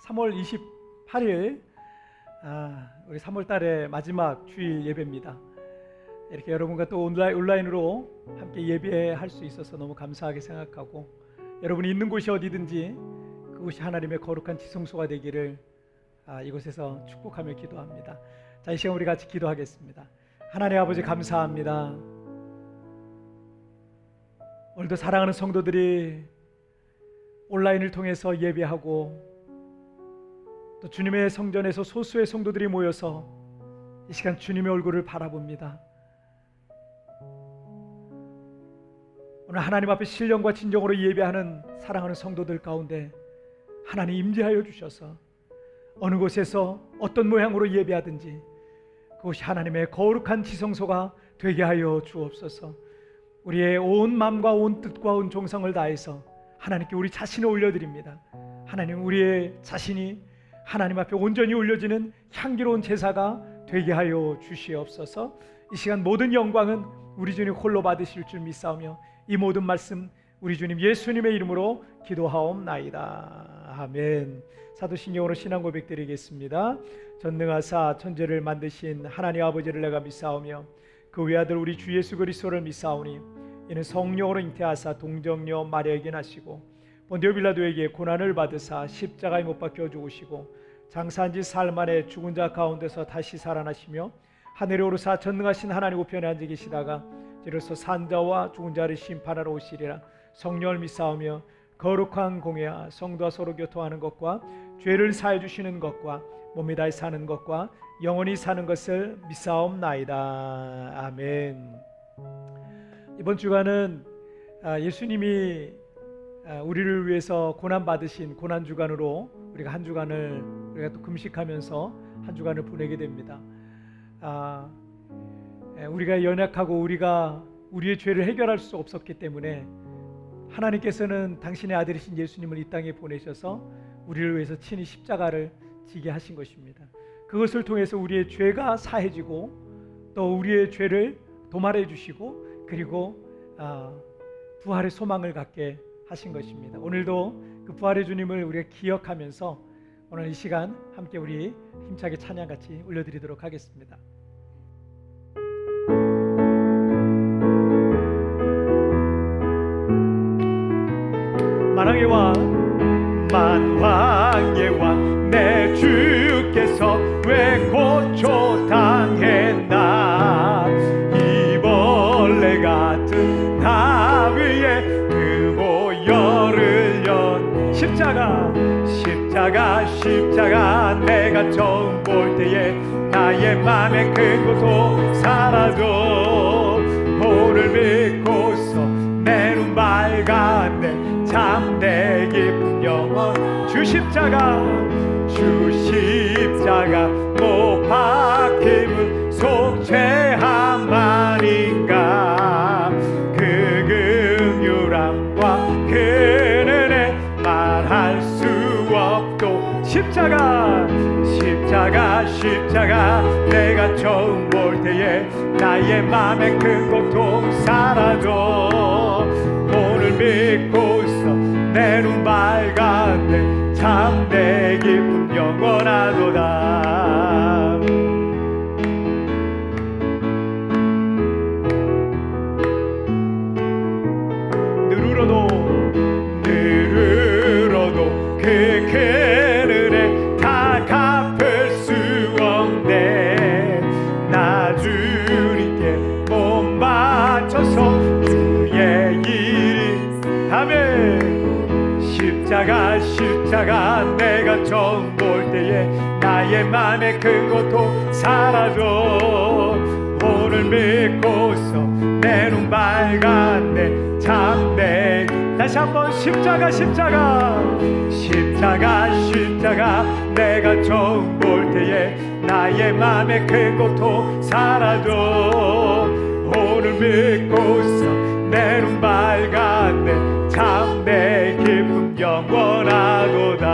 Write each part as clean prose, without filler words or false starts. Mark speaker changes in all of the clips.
Speaker 1: 3월 28일 우리 3월 달의 마지막 주일 예배입니다. 이렇게 여러분과 또 온라인으로 함께 예배할 수 있어서 너무 감사하게 생각하고, 여러분이 있는 곳이 어디든지 그곳이 하나님의 거룩한 지성소가 되기를 이곳에서 축복하며 기도합니다. 자, 이 시간 우리 같이 기도하겠습니다. 하나님 아버지, 감사합니다. 오늘도 사랑하는 성도들이 온라인을 통해서 예배하고, 또 주님의 성전에서 소수의 성도들이 모여서 이 시간 주님의 얼굴을 바라봅니다. 오늘 하나님 앞에 신령과 진정으로 예배하는 사랑하는 성도들 가운데 하나님 임재하여 주셔서 어느 곳에서 어떤 모양으로 예배하든지 그것이 하나님의 거룩한 지성소가 되게 하여 주옵소서. 우리의 온 마음과 온 뜻과 온 정성을 다해서 하나님께 우리 자신을 올려드립니다. 하나님, 우리의 자신이 하나님 앞에 온전히 올려지는 향기로운 제사가 되게 하여 주시옵소서. 이 시간 모든 영광은 우리 주님 홀로 받으실 줄 믿사오며 이 모든 말씀 우리 주님 예수님의 이름으로 기도하옵나이다. 아멘. 사도신경으로 신앙 고백 드리겠습니다. 전능하사 천지를 만드신 하나님 아버지를 내가 믿사오며 그 외아들 우리 주 예수 그리스도를 믿사오니 이는 성령으로 잉태하사 동정녀 마리아에게 나시고 본디오 빌라도에게 고난을 받으사 십자가에 못 박혀 죽으시고 장사한 지 사흘 만에 죽은 자 가운데서 다시 살아나시며 하늘에 오르사 전능하신 하나님 우편에 앉아 계시다가 이로써 산자와 죽은 자를 심판하러 오시리라. 성령을 믿사오며 거룩한 공회와 성도와 서로 교통하는 것과 죄를 사해 주시는 것과 몸이 다해 사는 것과 영원히 사는 것을 믿사옵나이다. 아멘. 이번 주간은 예수님이 우리를 위해서 고난 받으신 고난 주간으로 우리가 한 주간을 우리가 또 금식하면서 한 주간을 보내게 됩니다. 우리가 연약하고 우리가 우리의 죄를 해결할 수 없었기 때문에 하나님께서는 당신의 아들이신 예수님을 이 땅에 보내셔서 우리를 위해서 친히 십자가를 지게 하신 것입니다. 그것을 통해서 우리의 죄가 사해지고 또 우리의 죄를 도말해 주시고, 그리고 부활의 소망을 갖게 하신 것입니다. 오늘도 그 부활의 주님을 우리가 기억하면서 오늘 이 시간 함께 우리 힘차게 찬양 같이 올려드리도록 하겠습니다. 만왕의 왕, 만왕의 왕, 내 주께서 왜 고초당했나? 이 벌레 같은 나 위에 그 보혈을 연 십자가, 십자가 내가 처음 볼 때에 나의 맘에 큰 고통 사라져. 오늘 믿고서 내 눈 밝았네. 참내 깊은 영원 주 십자가 못 박힘은 속죄함만인가. 그 긍휼함과 그 은혜 말할 수 없도. 십자가 내가 처음 볼 때에 나의 맘에 큰 고통 사라져. 오늘 믿고서 내 눈 밝았네. 참 내 기쁨 영원하도다. 늘으로도 그 큰 은혜 다 갚을 수 없네. 나 주님께 몸 바쳐서 주의 일. 아멘. 십자가 내가 처음 볼 때에 나의 맘에 큰 고통 사라져. 오늘 믿고서 내 눈 밝았네. 참내. 다시 한번 십자가 내가 처음 볼 때에 나의 맘에 큰 고통 사라져. 오늘 믿고서 내 눈 밝았네. 참 내 기쁨 영원하도다.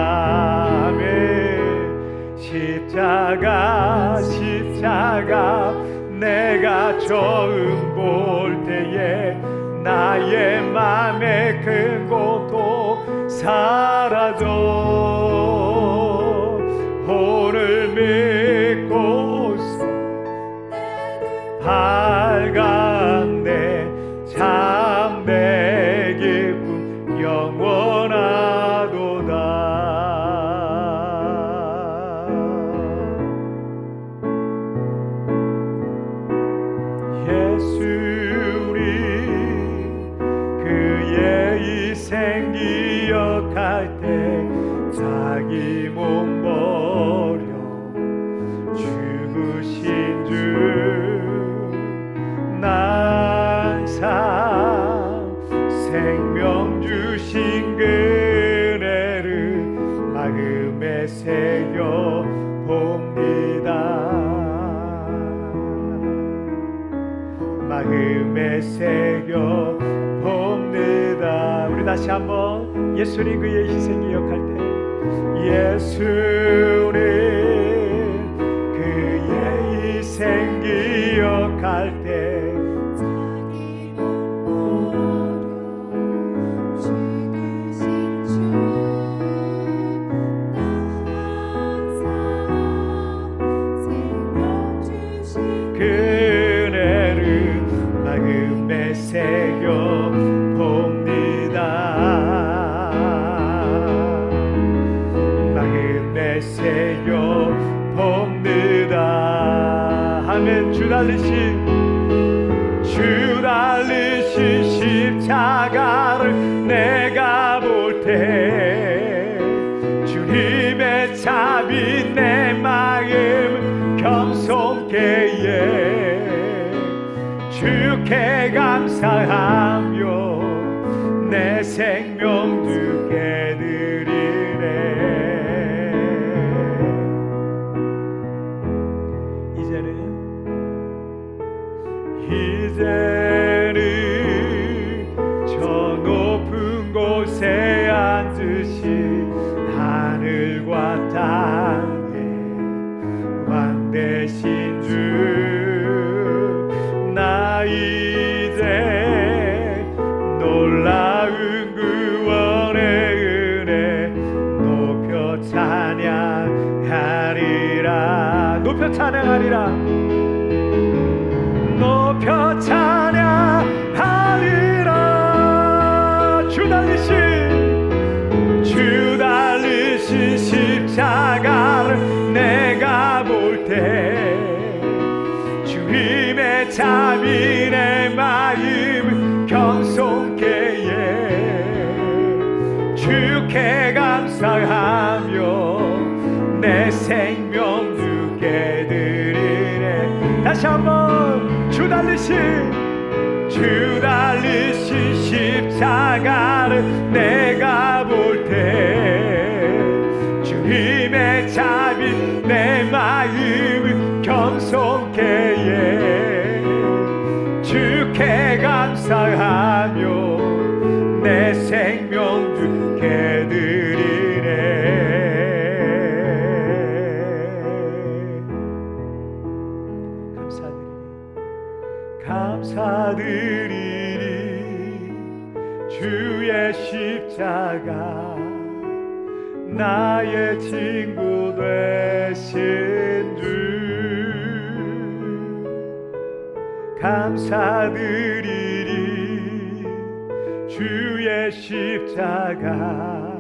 Speaker 1: 아멘. 십자가 내가 처음 볼 때에 나의 맘에 큰 고통 사라져. 밝은 내 참된 기쁨 영원하도다. 예수 우리 그의 희생 기억할 때 자기 몸 버려 죽으신 주 항상 생명 주신 그네를 마음에 새겨 봅니다. 마음에 새겨 봅니다. 우리 다시 한번 예수님 그의 희생 기억할 때 예수님 그의 희생 기억할 때 그네를 마음에 새겨 봅니다. 마음에 새겨 봅니다. 아멘. 주 달리신 십자가를 내가 볼 때 주님의 자비 내 마음 겸손케 주께 감사하며 내 생명 주께 드리네. 이제는 저 높은 곳에 앉으신 하늘과 땅에 왕되신 주 나 이제 놀라운 구원의 은혜 높여 찬양하리라. 높여 찬양하리라. 높여 찬양하리라. 주 달리신 십자가를 내가 볼 때 주님의 자비 내 마음 겸손케 주께 감사하며 내 생명 주께 드리네. 다시 한번 주 달리신 십자가를 내가 볼 때 주님의 자비 내 마음 겸손케 주께 감사하며 내 생명 주께 드리네. 감사드리리 주의 십자가 나의 친구 되신 주 감사드리리 주의 십자가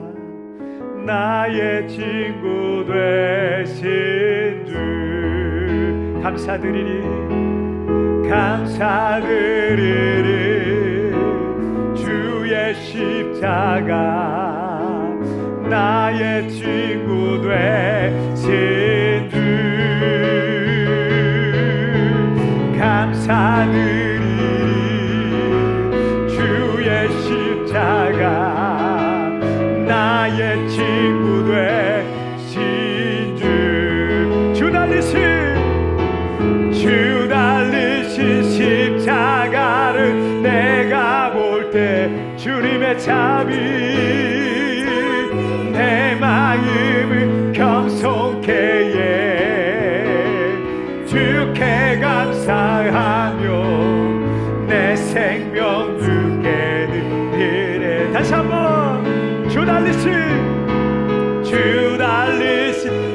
Speaker 1: 나의 친구 되신 주 감사드리리 주의 십자가 나의 친구 되신 주 감사드리리 주의 십자가 나의 친구 되신 주 달리신 십자가를 내가 볼 때 주님의 자비 내 마음을 겸손케 주께 감사하며 내 생명 주께 드리네. 다시 한번 주 달리신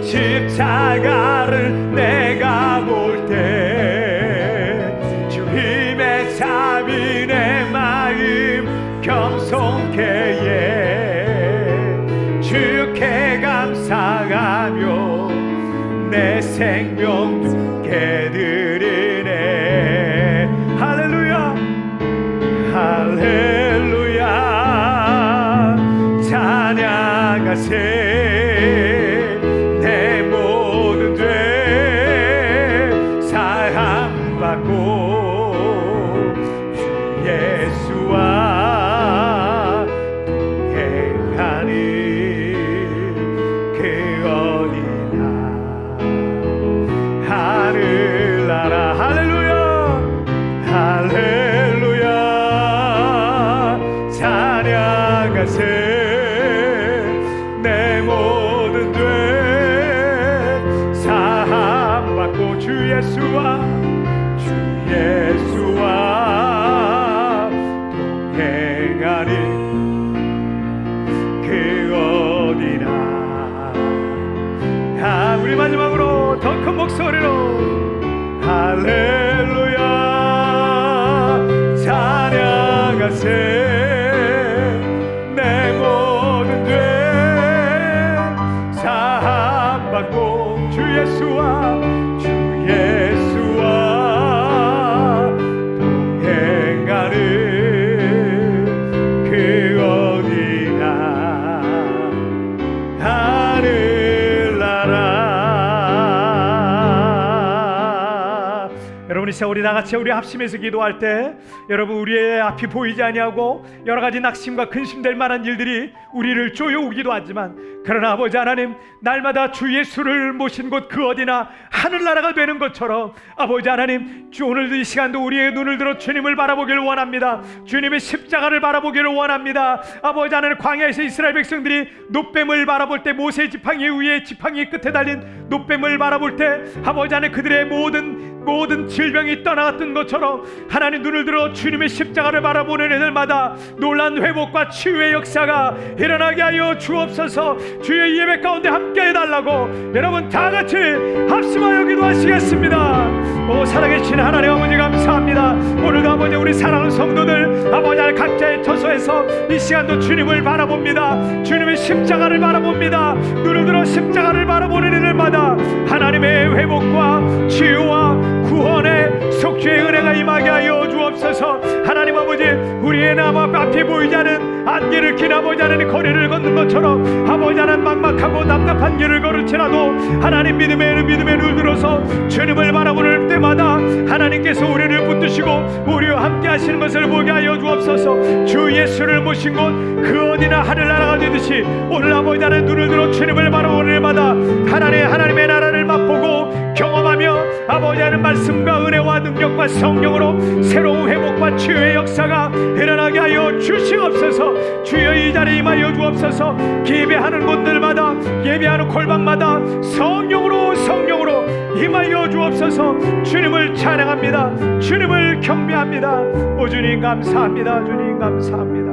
Speaker 1: 십자가를 내가 볼 때 내 생명 주께 드리네. 할렐루야 할렐루야 찬양하세. 내 모든 죄 사함받고 주 예수와 동행하는 그 어디나 하늘나라. 할렐루야 할렐루야 찬양하세. 내 모든 죄 사함받고 주 예수와 동행하는 그 어디나. 우리 마지막으로 더 큰 목소리로 할렐루야 찬양하세. 내 모든 죄 사함받고 주 예수와 동행하는 그 어디나 하늘나라. 여러분, 이 시간 우리 다같이 우리 합심해서 기도할 때 여러분, 우리의 앞이 보이지 아니하고 여러 가지 낙심과 근심될 만한 일들이 우리를 쪼여오기도 하지만, 그러나 아버지 하나님, 날마다 주 예수를 모신 곳 그 어디나 하늘나라가 되는 것처럼 아버지 하나님, 주 오늘도 이 시간도 우리의 눈을 들어 주님을 바라보기를 원합니다. 주님의 십자가를 바라보기를 원합니다. 아버지 하나님, 광야에서 이스라엘 백성들이 놋뱀을 바라볼 때, 모세 지팡이 위에 지팡이 끝에 달린 놋뱀을 바라볼 때 아버지 하나님, 그들의 모든 질병이 떠나갔던 것처럼 하나님, 눈을 들어 주님의 십자가를 바라보는 애들마다 놀란 회복과 치유의 역사가 일어나게 하여 주옵소서. 주의 예배 가운데 함께 해달라고 여러분 다같이 합심하여 기도하시겠습니다. 오 살아계신 하나님 아버지, 감사합니다. 오늘도 아버지, 우리 사랑하는 성도들 아버지 하나님, 각자의 처소에서 이 시간도 주님을 바라봅니다. 주님의 십자가를 바라봅니다. 눈을 들어 십자가를 바라보는 이들마다 하나님의 회복과 치유와 구원의 속죄의 은혜가 임하게 하여 주옵소서. 하나님 아버지, 우리의 남 앞에 보이지 않은 안개를 긴 아버지 하나님, 거리를 걷는 것처럼 아버지 하나님, 막막하고 답답한 길을 걸을지라도 하나님, 믿음의 눈을 들어서 주님을 바라보는 때마다 하나님께서 우리를 붙드시고 우리와 함께 하시는 것을 보게 하여 주옵소서. 주 예수를 모신 곳 그 어디나 하늘나라가 되듯이 오늘 아버지 하나님, 눈을 들어 주님을 바라보는 때마다 하나님의 나라를 맛보고 경험하며 아버지 하나님, 말씀과 은혜와 능력과 성령으로 새로운 회복과 치유의 역사가 일어나게 하여 주시옵소서. 주여 이 자리에 임하여 주옵소서. 예배하는 곳들마다, 예배하는 골방마다 성령으로 임하여 주옵소서. 주님을 찬양합니다. 주님을 경배합니다. 오 주님 감사합니다. 주님 감사합니다.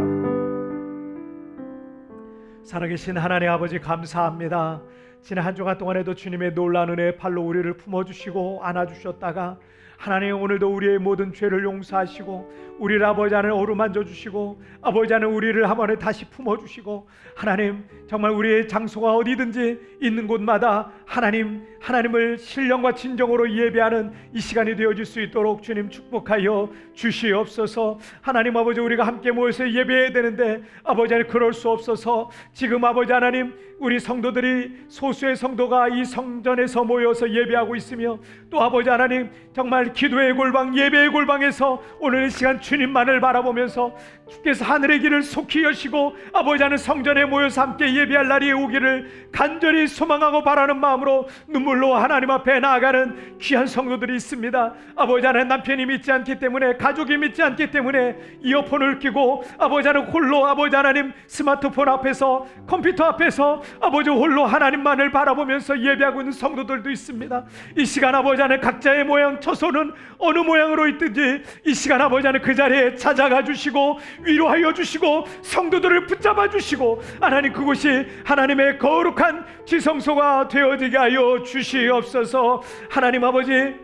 Speaker 1: 살아계신 하나님 아버지, 감사합니다. 지난 한 주간 동안에도 주님의 놀라운 은혜의 팔로 우리를 품어주시고 안아주셨다가 하나님, 오늘도 우리의 모든 죄를 용서하시고 우리를 아버지 하나님 어루만져 주시고 아버지 하나님, 우리를 한 번에 다시 품어주시고 하나님, 정말 우리의 장소가 어디든지 있는 곳마다 하나님을 신령과 진정으로 예배하는 이 시간이 되어질 수 있도록 주님 축복하여 주시옵소서. 하나님 아버지, 우리가 함께 모여서 예배해야 되는데 아버지 하나님, 그럴 수 없어서 지금 아버지 하나님, 우리 성도들이, 소수의 성도가 이 성전에서 모여서 예배하고 있으며 또 아버지 하나님, 정말 기도의 골방, 예배의 골방에서 오늘 이 시간 주님만을 바라보면서 주께서 하늘의 길을 속히 여시고 아버지 하나님, 성전에 모여서 함께 예배할 날이 오기를 간절히 소망하고 바라는 마음으로 눈물로 하나님 앞에 나아가는 귀한 성도들이 있습니다. 아버지 하나님, 남편이 믿지 않기 때문에, 가족이 믿지 않기 때문에 이어폰을 끼고 아버지 하나님, 홀로 아버지 하나님, 스마트폰 앞에서, 컴퓨터 앞에서 아버지 홀로 하나님만을 바라보면서 예배하고 있는 성도들도 있습니다. 이 시간 아버지 하나님, 각자의 모양, 처소는 어느 모양으로 있든지 이 시간 아버지 하나님, 그 자리에 찾아가 주시고 위로하여 주시고 성도들을 붙잡아 주시고 하나님, 그곳이 하나님의 거룩한 지성소가 되어지게 하여 주시옵소서. 하나님 아버지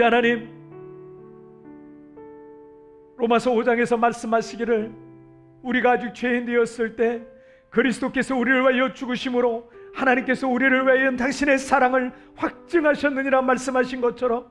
Speaker 1: 하나님, 로마서 5장에서 말씀하시기를 우리가 아직 죄인 되었을 때 그리스도께서 우리를 위하여 죽으심으로 하나님께서 우리를 위하여 당신의 사랑을 확증하셨느니라 말씀하신 것처럼,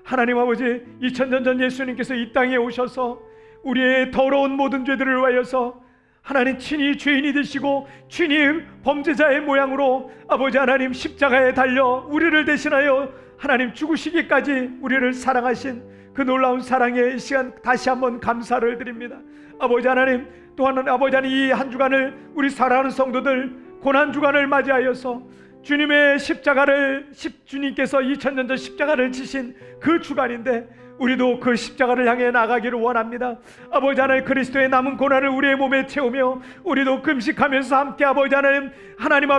Speaker 1: 하나님 아버지, 2000년 전 예수님께서 이 땅에 오셔서 우리의 더러운 모든 죄들을 위하여서 하나님 친히 죄인이 되시고 친히 범죄자의 모양으로 아버지 하나님 십자가에 달려 우리를 대신하여 하나님 죽으시기까지 우리를 사랑하신 그 놀라운 사랑에 이 시간 다시 한번 감사를 드립니다. 아버지 하나님, 또한 아버지 하나님, 이 한 주간을 우리 사랑하는 성도들 고난 주간을 맞이하여서 주님의 십자가를, 주님께서 2000년 전 십자가를 지신 그 주간인데 우리도 그 십자가를 향해 나가기를 원합니다. 아버지 하나님, 그리스도의 남은 고난을 우리의 몸에 채우며 우리도 금식하면서 함께 아버지 하나님, 하나님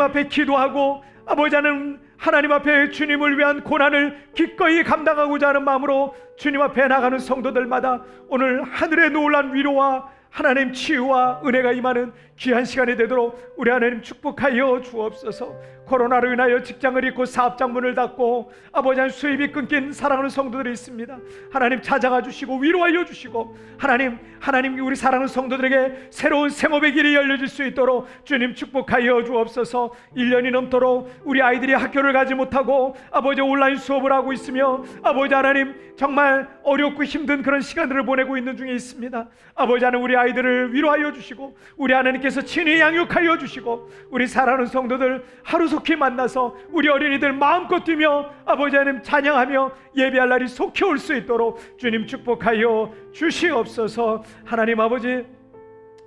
Speaker 1: 앞에 기도하고 아버지 하나님 앞에 주님을 위한 고난을 기꺼이 감당하고자 하는 마음으로 주님 앞에 나가는 성도들마다 오늘 하늘의 놀란 위로와 하나님 치유와 은혜가 임하는 귀한 시간이 되도록 우리 하나님 축복하여 주옵소서. 코로나로 인하여 직장을 잃고 사업장 문을 닫고 아버지 하나님 수입이 끊긴 사랑하는 성도들이 있습니다. 하나님 찾아가 주시고 위로하여 주시고 하나님 우리 사랑하는 성도들에게 새로운 생업의 길이 열려질 수 있도록 주님 축복하여 주옵소서. 1년이 넘도록 우리 아이들이 학교를 가지 못하고 아버지 온라인 수업을 하고 있으며 아버지 하나님 정말 어렵고 힘든 그런 시간들을 보내고 있는 중에 있습니다. 아버지 하나님, 우리 아이들을 위로하여 주시고 우리 하나님께서 친히 양육하여 주시고 우리 사랑하는 성도들 하루속히 만나서 우리 어린이들 마음껏 뛰며 아버지 하나님 찬양하며 예배할 날이 속히 올 수 있도록 주님 축복하여 주시옵소서. 하나님 아버지,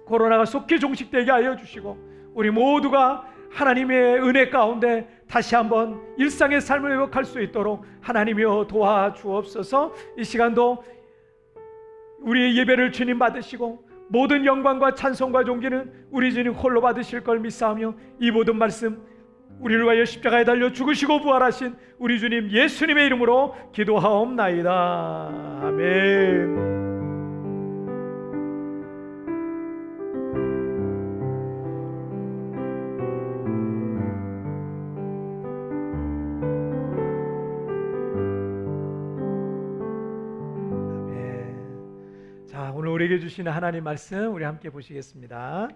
Speaker 1: 코로나가 속히 종식되게 하여 주시고 우리 모두가 하나님의 은혜 가운데 다시 한번 일상의 삶을 회복할 수 있도록 하나님이여 도와주옵소서. 이 시간도 우리의 예배를 주님 받으시고 모든 영광과 찬송과 존귀는 우리 주님 홀로 받으실 걸 믿사오며 이 모든 말씀 우리를 위하여 십자가에 달려 죽으시고 부활하신 우리 주님 예수님의 이름으로 기도하옵나이다. 아멘. 자, 오늘 우리에게 주시는 하나님 말씀 우리 함께 보시겠습니다.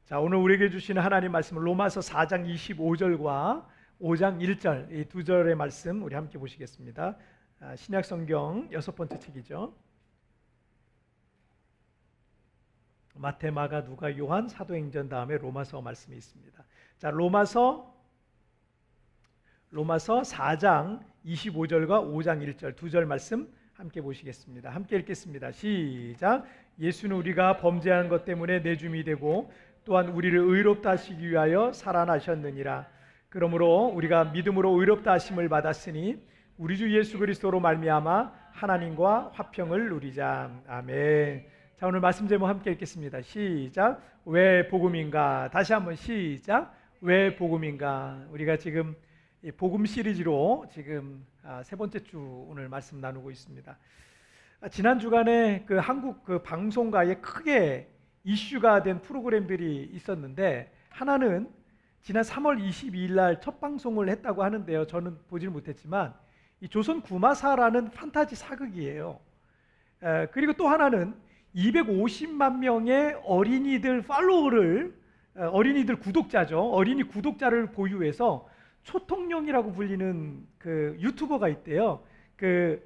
Speaker 1: 자, 오늘 우리에게 주시는 하나님 말씀은 로마서 4장 25절과 5장 1절 이 두 절의 말씀 우리 함께 보시겠습니다. 신약 성경 6번째 책이죠. 마태, 마가, 누가, 요한, 사도행전 다음에 로마서 말씀이 있습니다. 자, 로마서 4장 25절과 5장 1절 두 절 말씀 함께 보시겠습니다. 함께 읽겠습니다. 시작. 예수는 우리가 범죄한 것 때문에 내줌이 되고 또한 우리를 의롭다 하시기 위하여 살아나셨느니라. 그러므로 우리가 믿음으로 의롭다 하심을 받았으니 우리 주 예수 그리스도로 말미암아 하나님과 화평을 누리자. 아멘. 자, 오늘 말씀 제목 함께 읽겠습니다. 시작. 왜 복음인가? 다시 한번 시작. 왜 복음인가? 우리가 지금 복음 시리즈로 지금 세 번째 주 오늘 말씀 나누고 있습니다. 지난 주간에 그 한국 그 방송가에 크게 이슈가 된 프로그램들이 있었는데 하나는 지난 3월 22일 날 첫 방송을 했다고 하는데요. 저는 보지는 못했지만 이 조선 구마사라는 판타지 사극이에요. 그리고 또 하나는 250만 명의 어린이들 팔로워를 어린이들 구독자죠. 어린이 구독자를 보유해서 초통령이라고 불리는 그 유튜버가 있대요. 그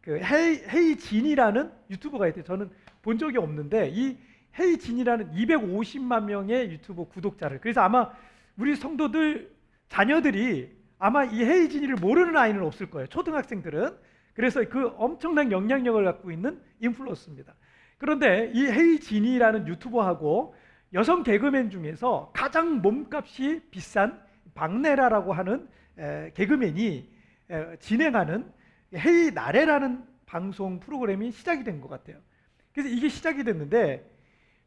Speaker 1: 헤이진이라는 유튜버가 있대요. 저는 본 적이 없는데 이 헤이진이라는 250만 명의 유튜버 구독자를, 그래서 아마 우리 성도들 자녀들이 아마 이 헤이진이를 모르는 아이는 없을 거예요. 초등학생들은. 그래서 그 엄청난 영향력을 갖고 있는 인플루언서입니다. 그런데 이 헤이진이라는 유튜버하고 여성 개그맨 중에서 가장 몸값이 비싼 박내라라고 하는 개그맨이 진행하는 헤이 나래라는 방송 프로그램이 시작이 된 것 같아요. 그래서 이게 시작이 됐는데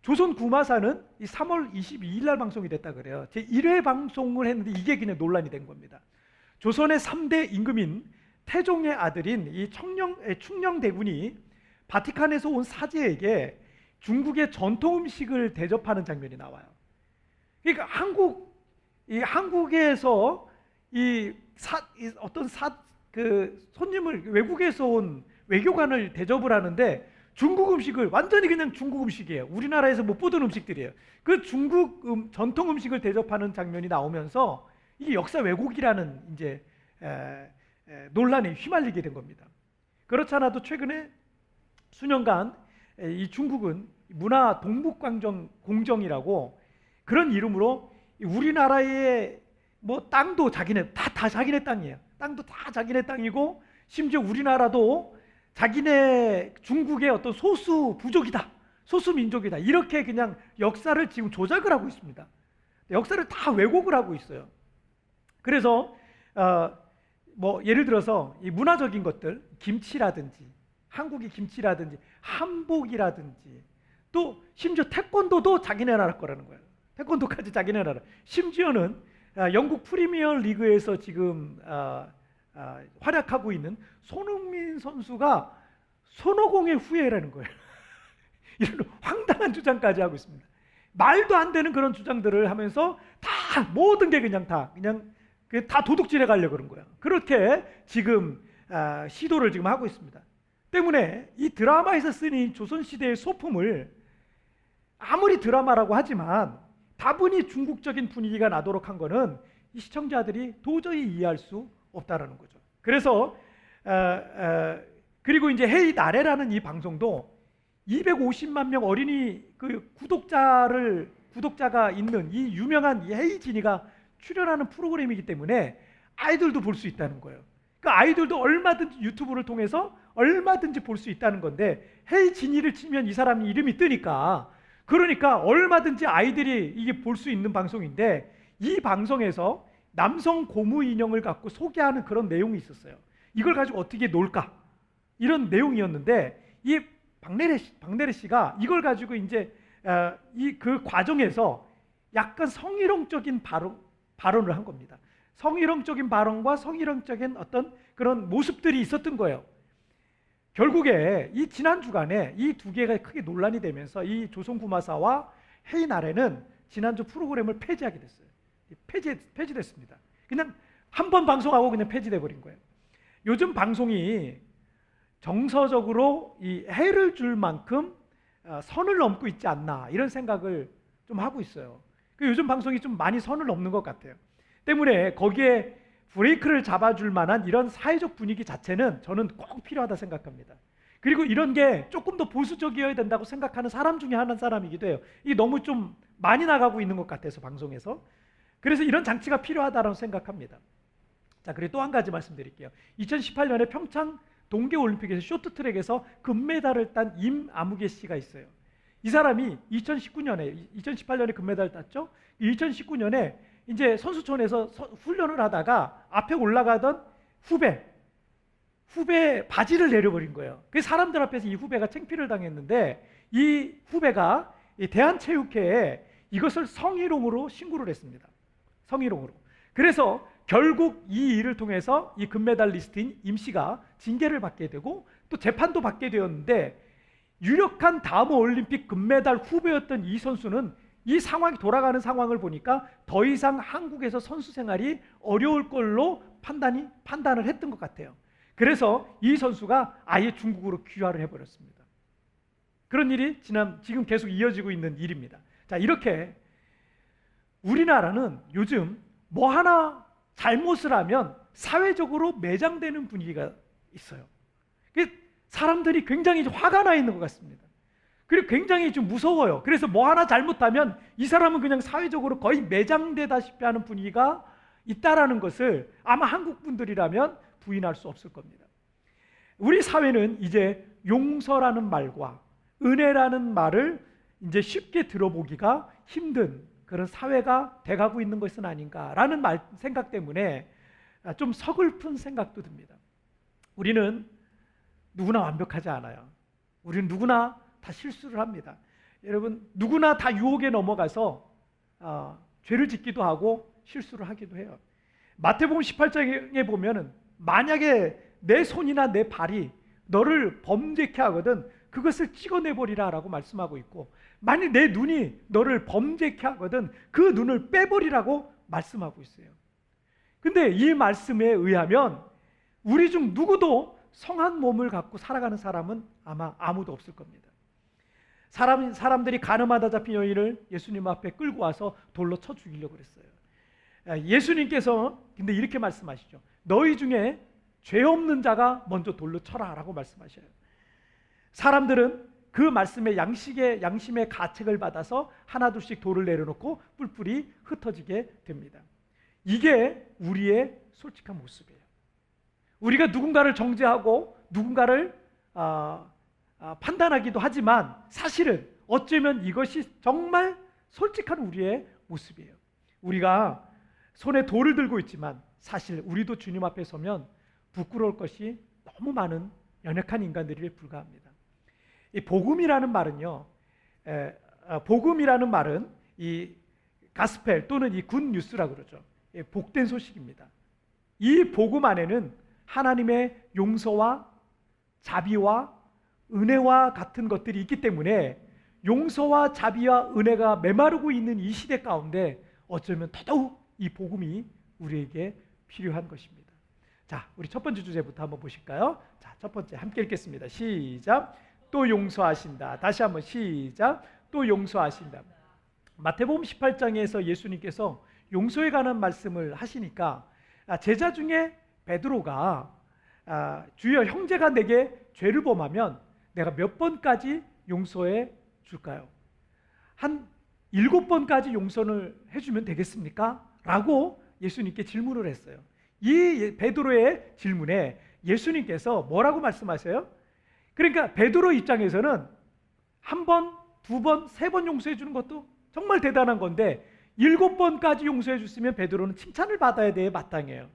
Speaker 1: 조선 구마사는 이 3월 22일 날 방송이 됐다 그래요. 제 1회 방송을 했는데 이게 그냥 논란이 된 겁니다. 조선의 3대 임금인 태종의 아들인 이 충녕대군이 바티칸에서 온 사제에게 중국의 전통 음식을 대접하는 장면이 나와요. 그러니까 한국에서 어떤 손님을 외국에서 온 외교관을 대접을 하는데 중국 음식을 완전히 그냥 중국 음식이에요. 우리나라에서 못 보던 음식들이에요. 그 중국 전통 음식을 대접하는 장면이 나오면서 이게 역사 왜곡이라는 이제 논란에 휘말리게 된 겁니다. 그렇지 않아도 최근에 수년간 이 중국은 문화 동북광정 공정이라고 그런 이름으로 우리나라의 뭐 땅도 다 자기네 땅이에요. 땅도 다 자기네 땅이고 심지어 우리나라도 자기네 중국의 어떤 소수 부족이다, 소수 민족이다, 이렇게 그냥 역사를 지금 조작을 하고 있습니다. 역사를 다 왜곡을 하고 있어요. 그래서 뭐 예를 들어서 이 문화적인 것들, 김치라든지 한국의 김치라든지 한복이라든지 또 심지어 태권도도 자기네 나라 거라는 거예요. 태권도까지 자기네 나라. 심지어는 영국 프리미어 리그에서 지금 활약하고 있는 손흥민 선수가 손오공의 후예라는 거예요. 이런 황당한 주장까지 하고 있습니다. 말도 안 되는 그런 주장들을 하면서 다 모든 게 그냥 다 도둑질해 가려고 그런 거예요. 그렇게 지금 시도를 지금 하고 있습니다. 때문에 이 드라마에서 쓰인 조선시대의 소품을 아무리 드라마라고 하지만 다분히 중국적인 분위기가 나도록 한 거는 이 시청자들이 도저히 이해할 수 없다라는 거죠. 그래서 그리고 이제 헤이 나래라는 이 방송도 250만 명 어린이 그 구독자가 있는 이 유명한 이 헤이 진이가 출연하는 프로그램이기 때문에 아이들도 볼 수 있다는 거예요. 그 아이들도 얼마든지 유튜브를 통해서 얼마든지 볼 수 있다는 건데 헤이 진이를 치면 이 사람 이름이 뜨니까 그러니까 얼마든지 아이들이 이게 볼 수 있는 방송인데 이 방송에서 남성 고무 인형을 갖고 소개하는 그런 내용이 있었어요. 이걸 가지고 어떻게 놀까? 이런 내용이었는데 이 박내래 씨가 이걸 가지고 이제 그 과정에서 약간 성희롱적인 발언을 한 겁니다. 성희롱적인 발언과 성희롱적인 어떤 그런 모습들이 있었던 거예요. 결국에 이 지난 주간에 이 두 개가 크게 논란이 되면서 이 조선구마사와 헤이나래는 지난주 프로그램을 폐지하게 됐어요. 폐지됐습니다. 그냥 한 번 방송하고 그냥 폐지돼 버린 거예요. 요즘 방송이 정서적으로 이 해를 줄 만큼 선을 넘고 있지 않나 이런 생각을 좀 하고 있어요. 요즘 방송이 좀 많이 선을 넘는 것 같아요. 때문에 거기에 브레이크를 잡아줄 만한 이런 사회적 분위기 자체는 저는 꼭 필요하다 생각합니다. 그리고 이런 게 조금 더 보수적이어야 된다고 생각하는 사람 중에 한 사람이기도 해요. 이게 너무 좀 많이 나가고 있는 것 같아서 방송에서. 그래서 이런 장치가 필요하다고 생각합니다. 자, 그리고 또 한 가지 말씀드릴게요. 2018년에 평창 동계올림픽에서 쇼트트랙에서 금메달을 딴 임아무개 씨가 있어요. 이 사람이 2018년에 금메달을 땄죠. 2019년에 이제 선수촌에서 훈련을 하다가 앞에 올라가던 후배 바지를 내려버린 거예요. 그 사람들 앞에서 이 후배가 창피를 당했는데 이 후배가 대한체육회에 이것을 성희롱으로 신고를 했습니다. 성희롱으로. 그래서 결국 이 일을 통해서 이 금메달리스트인 임 씨가 징계를 받게 되고 또 재판도 받게 되었는데 유력한 다음 올림픽 금메달 후보였던 이 선수는 이 상황이 돌아가는 상황을 보니까 더 이상 한국에서 선수 생활이 어려울 걸로 판단을 했던 것 같아요. 그래서 이 선수가 아예 중국으로 귀화를 해버렸습니다. 그런 일이 지금 계속 이어지고 있는 일입니다. 자, 이렇게 우리나라는 요즘 뭐 하나 잘못을 하면 사회적으로 매장되는 분위기가 있어요. 사람들이 굉장히 화가 나 있는 것 같습니다. 그리고 굉장히 좀 무서워요. 그래서 뭐 하나 잘못하면 이 사람은 그냥 사회적으로 거의 매장되다시피 하는 분위기가 있다라는 것을 아마 한국 분들이라면 부인할 수 없을 겁니다. 우리 사회는 이제 용서라는 말과 은혜라는 말을 이제 쉽게 들어보기가 힘든 그런 사회가 돼가고 있는 것은 아닌가라는 생각 때문에 좀 서글픈 생각도 듭니다. 우리는 누구나 완벽하지 않아요. 우리는 누구나 다 실수를 합니다. 여러분, 누구나 다 유혹에 넘어가서 죄를 짓기도 하고 실수를 하기도 해요. 마태복음 18장에 보면은 만약에 내 손이나 내 발이 너를 범죄케 하거든 그것을 찍어내버리라 라고 말씀하고 있고, 만약 내 눈이 너를 범죄케 하거든 그 눈을 빼버리라고 말씀하고 있어요. 근데 이 말씀에 의하면 우리 중 누구도 성한 몸을 갖고 살아가는 사람은 아마 아무도 없을 겁니다. 사람들이 가늠하다 잡힌 여인을 예수님 앞에 끌고 와서 돌로 쳐 죽이려고 그랬어요. 예수님께서 근데 이렇게 말씀하시죠. 너희 중에 죄 없는 자가 먼저 돌로 쳐라 라고 말씀하셔요. 사람들은 그 말씀에 양심의 가책을 받아서 하나둘씩 돌을 내려놓고 뿔뿔이 흩어지게 됩니다. 이게 우리의 솔직한 모습이에요. 우리가 누군가를 정죄하고 누군가를 판단하기도 하지만 사실은 어쩌면 이것이 정말 솔직한 우리의 모습이에요. 우리가 손에 돌을 들고 있지만 사실 우리도 주님 앞에 서면 부끄러울 것이 너무 많은 연약한 인간들에 불과합니다. 이 복음이라는 말은요, 복음이라는 말은 이 가스펠 또는 이 굿 뉴스라고 그러죠. 복된 소식입니다. 이 복음 안에는 하나님의 용서와 자비와 은혜와 같은 것들이 있기 때문에 용서와 자비와 은혜가 메마르고 있는 이 시대 가운데 어쩌면 더더욱 이 복음이 우리에게 필요한 것입니다. 자, 우리 첫 번째 주제부터 한번 보실까요? 자, 첫 번째 함께 읽겠습니다. 시작. 또 용서하신다. 다시 한번 시작. 또 용서하신다. 마태복음 18장에서 예수님께서 용서에 관한 말씀을 하시니까 제자 중에 베드로가 주여 형제가 내게 죄를 범하면 내가 몇 번까지 용서해 줄까요? 한 7번까지 용서를 해주면 되겠습니까? 라고 예수님께 질문을 했어요. 이 베드로의 질문에 예수님께서 뭐라고 말씀하세요? 그러니까 베드로 입장에서는 한 번, 두 번, 세 번 용서해 주는 것도 정말 대단한 건데 7번까지 용서해 줬으면 베드로는 칭찬을 받아야 돼 마땅해요.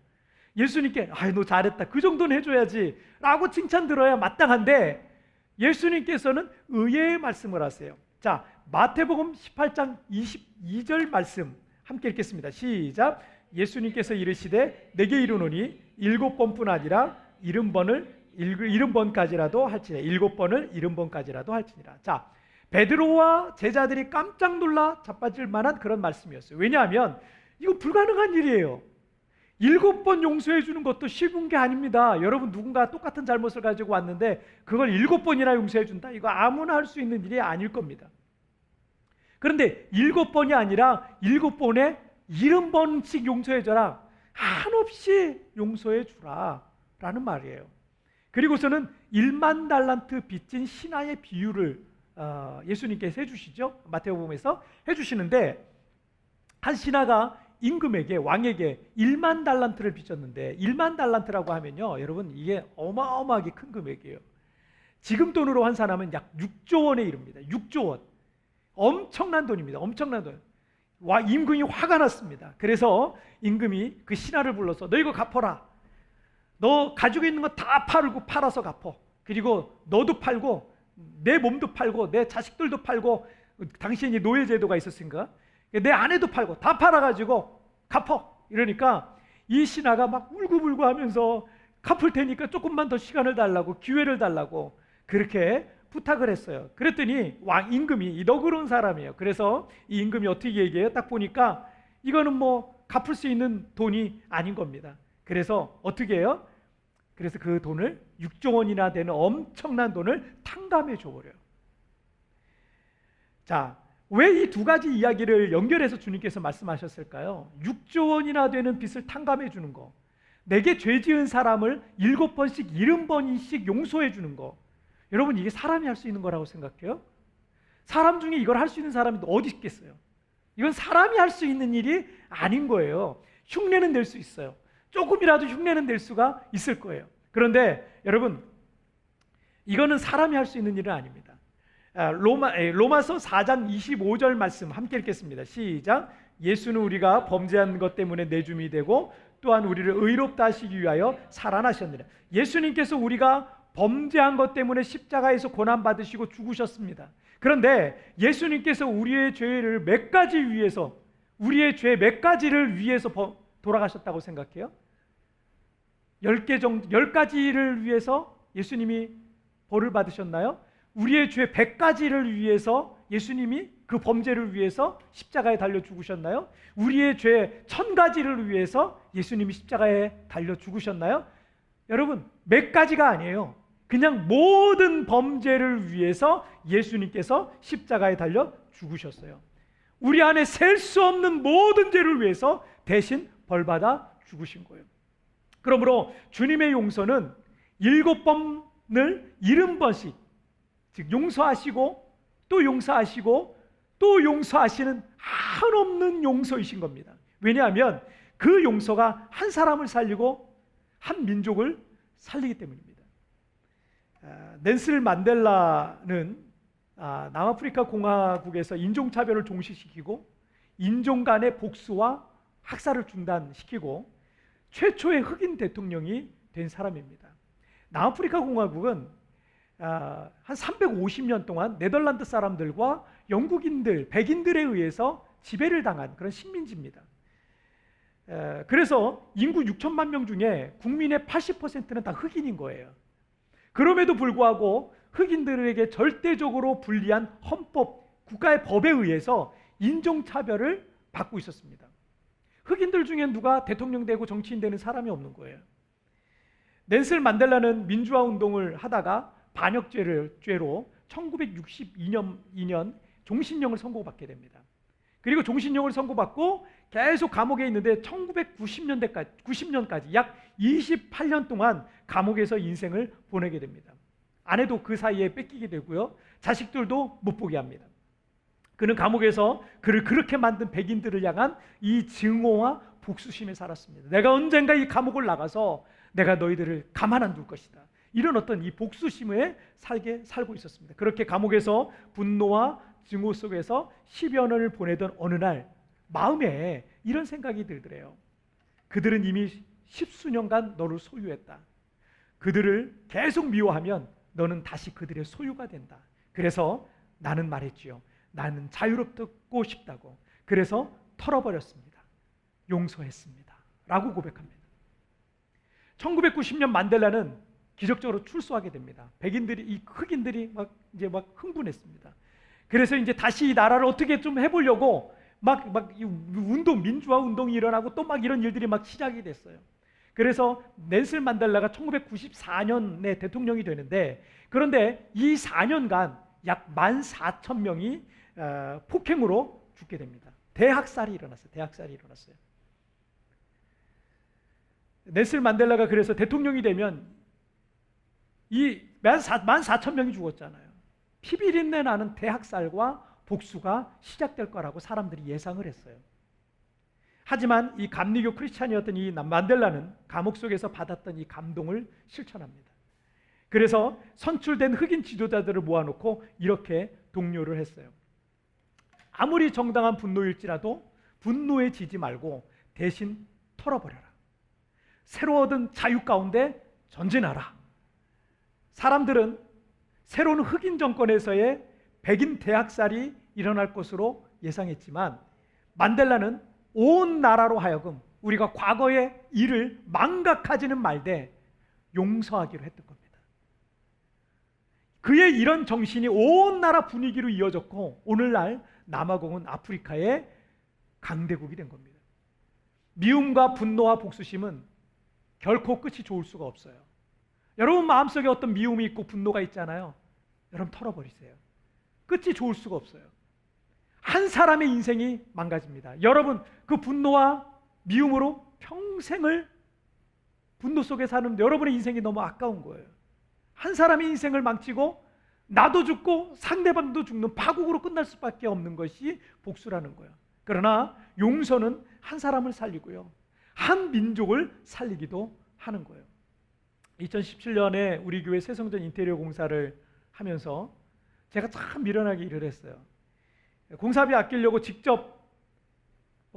Speaker 1: 예수님께 너 잘했다 그 정도는 해줘야지 라고 칭찬 들어야 마땅한데 예수님께서는 의외의 말씀을 하세요. 자, 마태복음 18장 22절 말씀 함께 읽겠습니다. 시작. 예수님께서 이르시되 내게 이르노니 7번뿐 아니라 70번까지라도 할지니라. 7번을 70번까지라도 할지니라. 자, 베드로와 제자들이 깜짝 놀라 자빠질 만한 그런 말씀이었어요. 왜냐하면 이거 불가능한 일이에요. 7번 용서해 주는 것도 쉬운 게 아닙니다. 여러분 누군가 똑같은 잘못을 가지고 왔는데 그걸 7번이나 용서해 준다? 이거 아무나 할 수 있는 일이 아닐 겁니다. 그런데 7번이 아니라 7번에 70번씩 용서해 줘라. 한없이 용서해 주라 라는 말이에요. 그리고서는 1만 달란트 빚진 신하의 비유를 예수님께서 해주시죠. 마태복음에서 해주시는데 한 신하가 임금에게 왕에게 1만 달란트를 빚졌는데 1만 달란트라고 하면요 여러분 이게 어마어마하게 큰 금액이에요. 지금 돈으로 환산하면 약 6조 원에 이릅니다. 6조 원. 엄청난 돈입니다. 엄청난 돈. 임금이 화가 났습니다. 그래서 임금이 그 신하를 불러서 너 이거 갚아라. 너 가지고 있는 거 다 팔아서 갚어. 그리고 너도 팔고 내 몸도 팔고 내 자식들도 팔고 당신이 노예제도가 있었으니까 내 아내도 팔고 다 팔아가지고 갚어. 이러니까 이 신하가 막 울고불고 하면서 갚을 테니까 조금만 더 시간을 달라고 기회를 달라고 그렇게 부탁을 했어요. 그랬더니 왕 임금이 너그러운 사람이에요. 그래서 이 임금이 어떻게 얘기해요? 딱 보니까 이거는 뭐 갚을 수 있는 돈이 아닌 겁니다. 그래서 어떻게 해요? 그래서 그 돈을 6조 원이나 되는 엄청난 돈을 탕감해 줘버려요. 자, 왜 이 두 가지 이야기를 연결해서 주님께서 말씀하셨을까요? 6조 원이나 되는 빚을 탕감해 주는 거, 내게 죄 지은 사람을 7번씩 70번씩 용서해 주는 거. 여러분 이게 사람이 할 수 있는 거라고 생각해요? 사람 중에 이걸 할 수 있는 사람이 어디 있겠어요? 이건 사람이 할 수 있는 일이 아닌 거예요. 흉내는 낼 수 있어요. 조금이라도 흉내는 낼 수가 있을 거예요. 그런데 여러분 이거는 사람이 할 수 있는 일은 아닙니다. 로마서 4장 25절 말씀 함께 읽겠습니다. 시작. 예수는 우리가 범죄한 것 때문에 내줌이 되고 또한 우리를 의롭다 하시기 위하여 살아나셨느니라. 예수님께서 우리가 범죄한 것 때문에 십자가에서 고난받으시고 죽으셨습니다. 그런데 예수님께서 우리의 죄를 몇 가지 위해서 우리의 죄 몇 가지를 위해서 돌아가셨다고 생각해요? 10가지를 위해서 예수님이 벌을 받으셨나요? 우리의 죄 100가지를 위해서 예수님이 그 범죄를 위해서 십자가에 달려 죽으셨나요? 우리의 죄 1000가지를 위해서 예수님이 십자가에 달려 죽으셨나요? 여러분, 몇 가지가 아니에요. 그냥 모든 범죄를 위해서 예수님께서 십자가에 달려 죽으셨어요. 우리 안에 셀 수 없는 모든 죄를 위해서 대신 벌받아 죽으신 거예요. 그러므로 주님의 용서는 7번을 70번씩, 즉 용서하시고 또 용서하시고 또 용서하시는 한없는 용서이신 겁니다. 왜냐하면 그 용서가 한 사람을 살리고 한 민족을 살리기 때문입니다. 넬슨 만델라는 남아프리카 공화국에서 인종차별을 종식시키고 인종 간의 복수와 학살을 중단시키고 최초의 흑인 대통령이 된 사람입니다. 남아프리카 공화국은 한 350년 동안 네덜란드 사람들과 영국인들, 백인들에 의해서 지배를 당한 그런 식민지입니다. 그래서 인구 6천만 명 중에 국민의 80%는 다 흑인인 거예요. 그럼에도 불구하고 흑인들에게 절대적으로 불리한 헌법, 국가의 법에 의해서 인종차별을 받고 있었습니다. 흑인들 중에 누가 대통령 되고 정치인 되는 사람이 없는 거예요. 넬슨 만델라는 민주화 운동을 하다가 반역죄로 1962년 종신형을 선고받게 됩니다. 그리고 종신형을 선고받고 계속 감옥에 있는데 1990년까지 약 28년 동안 감옥에서 인생을 보내게 됩니다. 아내도 그 사이에 뺏기게 되고요. 자식들도 못 보게 합니다. 그는 감옥에서 그를 그렇게 만든 백인들을 향한 이 증오와 복수심에 살았습니다. 내가 언젠가 이 감옥을 나가서 내가 너희들을 가만 안 둘 것이다. 이런 어떤 이 복수심에 살고 있었습니다. 그렇게 감옥에서 분노와 증오 속에서 10여 년을 보내던 어느 날 마음에 이런 생각이 들더래요. 그들은 이미 10수년간 너를 소유했다. 그들을 계속 미워하면 너는 다시 그들의 소유가 된다. 그래서 나는 말했지요. 나는 자유롭고 싶다고. 그래서 털어버렸습니다. 용서했습니다. 라고 고백합니다. 1990년 만델라는 기적적으로 출소하게 됩니다. 백인들이, 흑인들이 막 흥분했습니다. 그래서 이제 다시 이 나라를 어떻게 좀 해보려고 민주화 운동이 일어나고 또 막 이런 일들이 막 시작이 됐어요. 그래서 넬슨 만델라가 1994년에 대통령이 되는데, 그런데 이 4년간 약 14,000명이 폭행으로 죽게 됩니다. 대학살이 일어났어요. 넬슨 만델라가 그래서 대통령이 되면 이 14,000명이 죽었잖아요. 피비린내 나는 대학살과 복수가 시작될 거라고 사람들이 예상을 했어요. 하지만 이 감리교 크리스찬이었던 이 만델라는 감옥 속에서 받았던 이 감동을 실천합니다. 그래서 선출된 흑인 지도자들을 모아놓고 이렇게 독려를 했어요. 아무리 정당한 분노일지라도 분노에 지지 말고 대신 털어버려라. 새로 얻은 자유 가운데 전진하라. 사람들은 새로운 흑인 정권에서의 백인 대학살이 일어날 것으로 예상했지만 만델라는 온 나라로 하여금 우리가 과거의 일을 망각하지는 말되 용서하기로 했던 겁니다. 그의 이런 정신이 온 나라 분위기로 이어졌고 오늘날 남아공은 아프리카의 강대국이 된 겁니다. 미움과 분노와 복수심은 결코 끝이 좋을 수가 없어요. 여러분 마음속에 어떤 미움이 있고 분노가 있잖아요. 여러분 털어버리세요. 끝이 좋을 수가 없어요. 한 사람의 인생이 망가집니다. 여러분 그 분노와 미움으로 평생을 분노 속에 사는 여러분의 인생이 너무 아까운 거예요. 한 사람의 인생을 망치고 나도 죽고 상대방도 죽는 파국으로 끝날 수밖에 없는 것이 복수라는 거예요. 그러나 용서는 한 사람을 살리고요. 한 민족을 살리기도 하는 거예요. 2017년에 우리 교회 새성전 인테리어 공사를 하면서 제가 참 미련하게 일을 했어요. 공사비 아끼려고 직접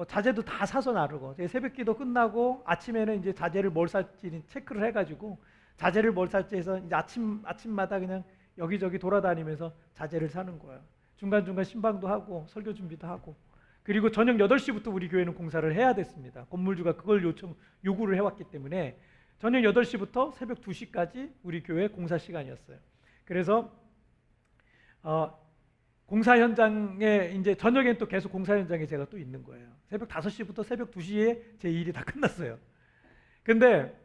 Speaker 1: 자재도 다 사서 나르고 새벽기도 끝나고 아침에는 이제 자재를 뭘 살지 체크를 해가지고 자재를 뭘 살지 해서 이제 아침마다 그냥 여기저기 돌아다니면서 자재를 사는 거예요. 중간중간 신방도 하고 설교 준비도 하고 그리고 저녁 8시부터 우리 교회는 공사를 해야 됐습니다. 건물주가 그걸 요구를 해왔기 때문에 저녁 8시부터 새벽 2시까지 우리 교회 공사 시간이었어요. 그래서 공사 현장에 이제 저녁엔 또 계속 공사 현장에 제가 또 있는 거예요. 새벽 5시부터 새벽 2시에 제 일이 다 끝났어요. 근데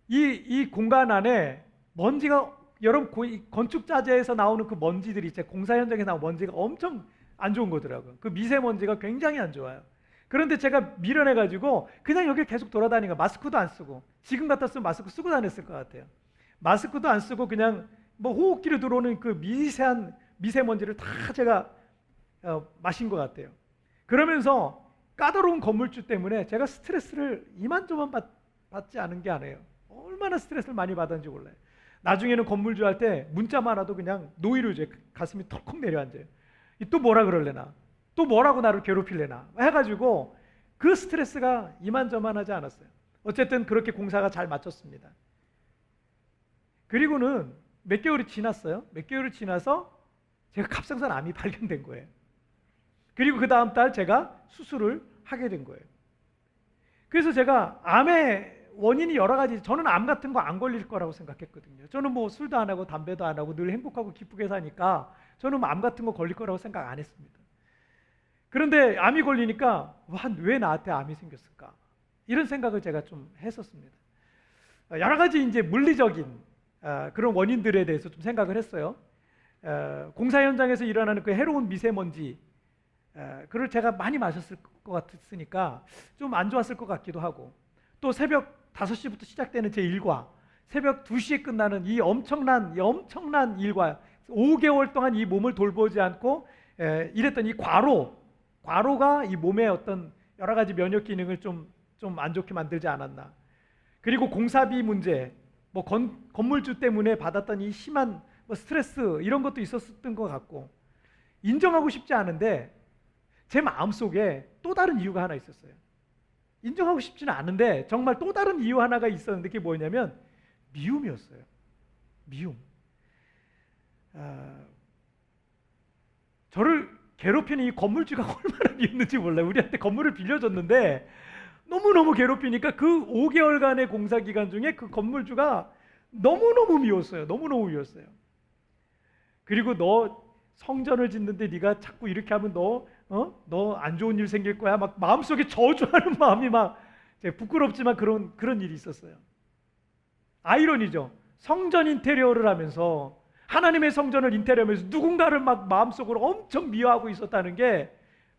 Speaker 1: 이 공간 안에 먼지가, 여러분 건축 자재에서 나오는 그 먼지들이 있죠. 공사 현장에 나오는 먼지가 엄청 안 좋은 거더라고요. 그 미세먼지가 굉장히 안 좋아요. 그런데 제가 밀어내가지고 그냥 여기 계속 돌아다니고 마스크도 안 쓰고, 지금 같았으면 마스크 쓰고 다녔을 것 같아요. 마스크도 안 쓰고 그냥 뭐 호흡기로 들어오는 그 미세한 미세먼지를 다 제가 마신 것 같아요. 그러면서 까다로운 건물주 때문에 제가 스트레스를 이만저만 받지 않은 게 아니에요. 얼마나 스트레스를 많이 받았는지 몰라요. 나중에는 건물주 할 때 문자만 와도 그냥 노이로 이제 가슴이 털컥 내려앉아요. 또 뭐라 그럴래나, 또 뭐라고 나를 괴롭힐래나 해가지고 그 스트레스가 이만저만하지 않았어요. 어쨌든 그렇게 공사가 잘 마쳤습니다. 그리고는 몇 개월이 지났어요. 몇 개월이 지나서 제가 갑상선 암이 발견된 거예요. 그리고 그 다음 달 제가 수술을 하게 된 거예요. 그래서 제가 암의 원인이 여러 가지, 저는 암 같은 거 안 걸릴 거라고 생각했거든요. 저는 뭐 술도 안 하고 담배도 안 하고 늘 행복하고 기쁘게 사니까 저는 암 같은 거 걸릴 거라고 생각 안 했습니다. 그런데 암이 걸리니까 왜 나한테 암이 생겼을까? 이런 생각을 제가 좀 했었습니다. 여러 가지 이제 물리적인 그런 원인들에 대해서 좀 생각을 했어요. 공사 현장에서 일어나는 그 해로운 미세먼지, 그걸 제가 많이 마셨을 것 같았으니까 좀 안 좋았을 것 같기도 하고, 또 새벽 5시부터 시작되는 제 일과 새벽 2시에 끝나는 이 엄청난 일과 5개월 동안 이 몸을 돌보지 않고 이랬던 이 과로가 이 몸의 어떤 여러 가지 면역 기능을 좀 안 좋게 만들지 않았나. 그리고 공사비 문제, 뭐 건물주 때문에 받았던 이 심한 뭐 스트레스, 이런 것도 있었던 것 같고, 인정하고 싶지 않은데 제 마음속에 또 다른 이유가 하나 있었어요. 인정하고 싶지는 않은데 정말 또 다른 이유 하나가 있었는데, 그게 뭐냐면 미움이었어요. 미움. 저를 괴롭히는 이 건물주가 얼마나 미웠는지 몰라요. 우리한테 건물을 빌려줬는데 너무너무 괴롭히니까 그 5개월간의 공사 기간 중에 그 건물주가 너무너무 미웠어요. 너무너무 미웠어요. 그리고 너 성전을 짓는데 네가 자꾸 이렇게 하면 너 안 좋은 일 생길 거야. 막 마음속에 저주하는 마음이 막, 부끄럽지만 그런 일이 있었어요. 아이러니죠. 성전 인테리어를 하면서, 하나님의 성전을 인테리어하면서 누군가를 막 마음속으로 엄청 미워하고 있었다는 게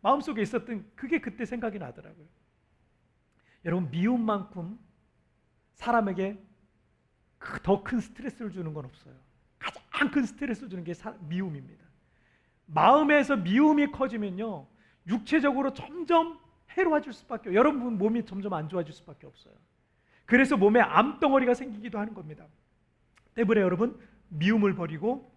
Speaker 1: 마음속에 있었던, 그게 그때 생각이 나더라고요. 여러분, 미움만큼 사람에게 더 큰 스트레스를 주는 건 없어요. 가장 큰 스트레스를 주는 게 미움입니다. 마음에서 미움이 커지면요, 육체적으로 점점 해로워질 수밖에, 여러분 몸이 점점 안 좋아질 수밖에 없어요. 그래서 몸에 암덩어리가 생기기도 하는 겁니다. 때문에 여러분, 미움을 버리고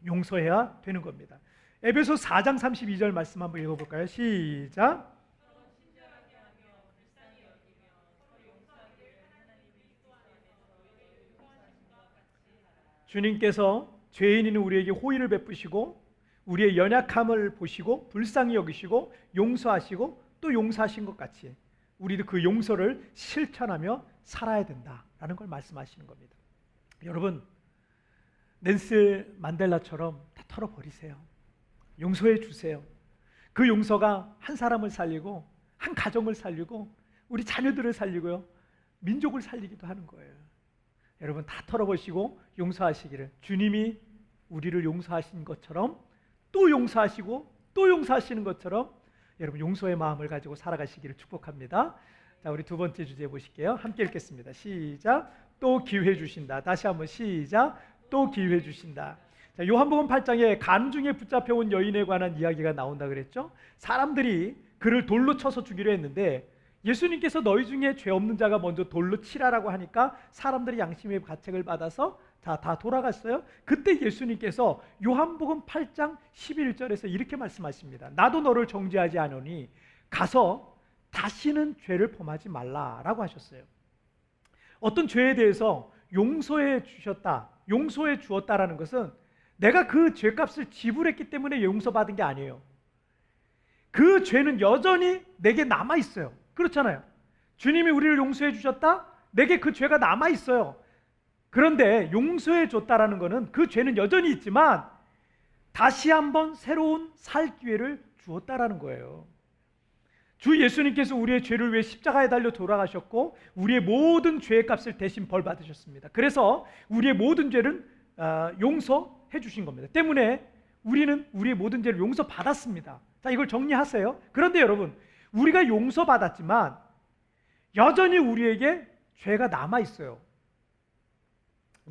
Speaker 1: 용서해야 되는 겁니다. 에베소 4장 32절 말씀 한번 읽어볼까요? 시작. 주님께서 죄인인 우리에게 호의를 베푸시고 우리의 연약함을 보시고 불쌍히 여기시고 용서하시고 또 용서하신 것 같이 우리도 그 용서를 실천하며 살아야 된다라는 걸 말씀하시는 겁니다. 여러분, 넬슨 만델라처럼 다 털어버리세요. 용서해 주세요. 그 용서가 한 사람을 살리고 한 가정을 살리고 우리 자녀들을 살리고요, 민족을 살리기도 하는 거예요. 여러분, 다 털어버리시고 용서하시기를, 주님이 우리를 용서하신 것처럼 또 용서하시고 또 용서하시는 것처럼 여러분 용서의 마음을 가지고 살아가시기를 축복합니다. 자, 우리 두 번째 주제 보실게요. 함께 읽겠습니다. 시작. 또 기회 주신다. 다시 한번 시작. 또 기회 주신다. 자, 요한복음 8장에 간 중에 붙잡혀온 여인에 관한 이야기가 나온다 그랬죠. 사람들이 그를 돌로 쳐서 죽이려 했는데 예수님께서 너희 중에 죄 없는 자가 먼저 돌로 치라라고 하니까 사람들이 양심의 가책을 받아서 다 돌아갔어요. 그때 예수님께서 요한복음 8장 11절에서 이렇게 말씀하십니다. 나도 너를 정죄하지 않으니 가서 다시는 죄를 범하지 말라라고 하셨어요. 어떤 죄에 대해서 용서해 주셨다, 용서해 주었다라는 것은 내가 그 죄값을 지불했기 때문에 용서받은 게 아니에요. 그 죄는 여전히 내게 남아 있어요. 그렇잖아요. 주님이 우리를 용서해 주셨다, 내게 그 죄가 남아 있어요. 그런데 용서해 줬다라는 것은 그 죄는 여전히 있지만 다시 한번 새로운 살 기회를 주었다라는 거예요. 주 예수님께서 우리의 죄를 위해 십자가에 달려 돌아가셨고 우리의 모든 죄의 값을 대신 벌 받으셨습니다. 그래서 우리의 모든 죄를 용서해 주신 겁니다. 때문에 우리는 우리의 모든 죄를 용서받았습니다. 자, 이걸 정리하세요. 그런데 여러분, 우리가 용서받았지만 여전히 우리에게 죄가 남아 있어요.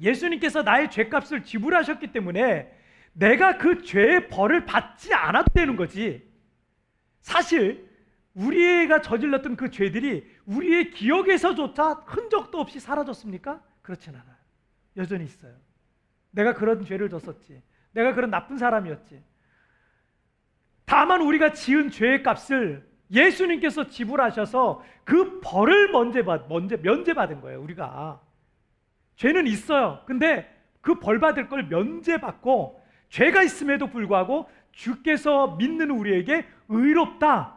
Speaker 1: 예수님께서 나의 죄값을 지불하셨기 때문에 내가 그 죄의 벌을 받지 않아도 되는 거지. 사실 우리가 저질렀던 그 죄들이 우리의 기억에서조차 흔적도 없이 사라졌습니까? 그렇진 않아요. 여전히 있어요. 내가 그런 죄를 졌었지. 내가 그런 나쁜 사람이었지. 다만 우리가 지은 죄의 값을 예수님께서 지불하셔서 그 벌을 면제받은 거예요. 우리가 죄는 있어요. 근데 그 벌 받을 걸 면제받고 죄가 있음에도 불구하고 주께서 믿는 우리에게 의롭다,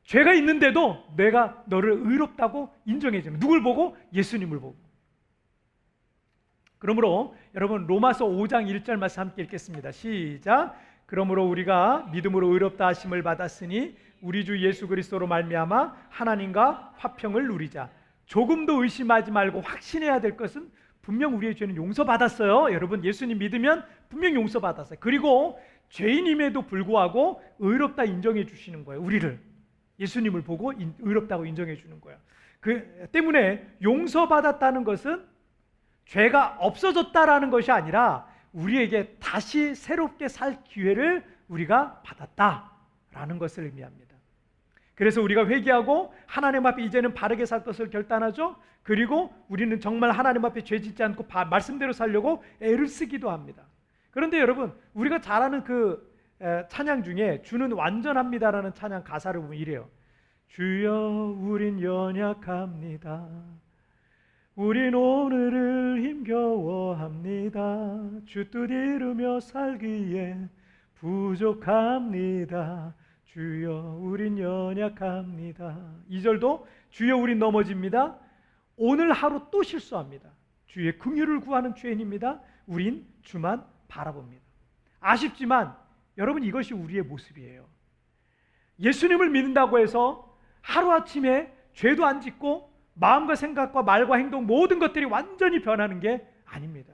Speaker 1: 죄가 있는데도 내가 너를 의롭다고 인정해 주는, 누굴 보고? 예수님을 보고. 그러므로 여러분, 로마서 5장 1절 말씀 함께 읽겠습니다. 시작. 그러므로 우리가 믿음으로 의롭다 하심을 받았으니 우리 주 예수 그리스도로 말미암아 하나님과 화평을 누리자. 조금도 의심하지 말고 확신해야 될 것은 분명 우리의 죄는 용서받았어요. 여러분, 예수님 믿으면 분명 용서받았어요. 그리고 죄인임에도 불구하고 의롭다 인정해 주시는 거예요. 우리를, 예수님을 보고 의롭다고 인정해 주는 거예요. 그 때문에 용서받았다는 것은 죄가 없어졌다라는 것이 아니라 우리에게 다시 새롭게 살 기회를 우리가 받았다라는 것을 의미합니다. 그래서 우리가 회개하고 하나님 앞에 이제는 바르게 살 것을 결단하죠. 그리고 우리는 정말 하나님 앞에 죄 짓지 않고 말씀대로 살려고 애를 쓰기도 합니다. 그런데 여러분, 우리가 잘 아는 그 찬양 중에 주는 완전합니다라는 찬양 가사를 보면 이래요. 주여 우린 연약합니다. 우린 오늘을 힘겨워합니다. 주 뜻 이루며 살기에 부족합니다. 주여 우린 연약합니다. 2절도 주여 우린 넘어집니다. 오늘 하루 또 실수합니다. 주의 긍휼을 구하는 죄인입니다. 우린 주만 바라봅니다. 아쉽지만 여러분, 이것이 우리의 모습이에요. 예수님을 믿는다고 해서 하루아침에 죄도 안 짓고 마음과 생각과 말과 행동 모든 것들이 완전히 변하는 게 아닙니다.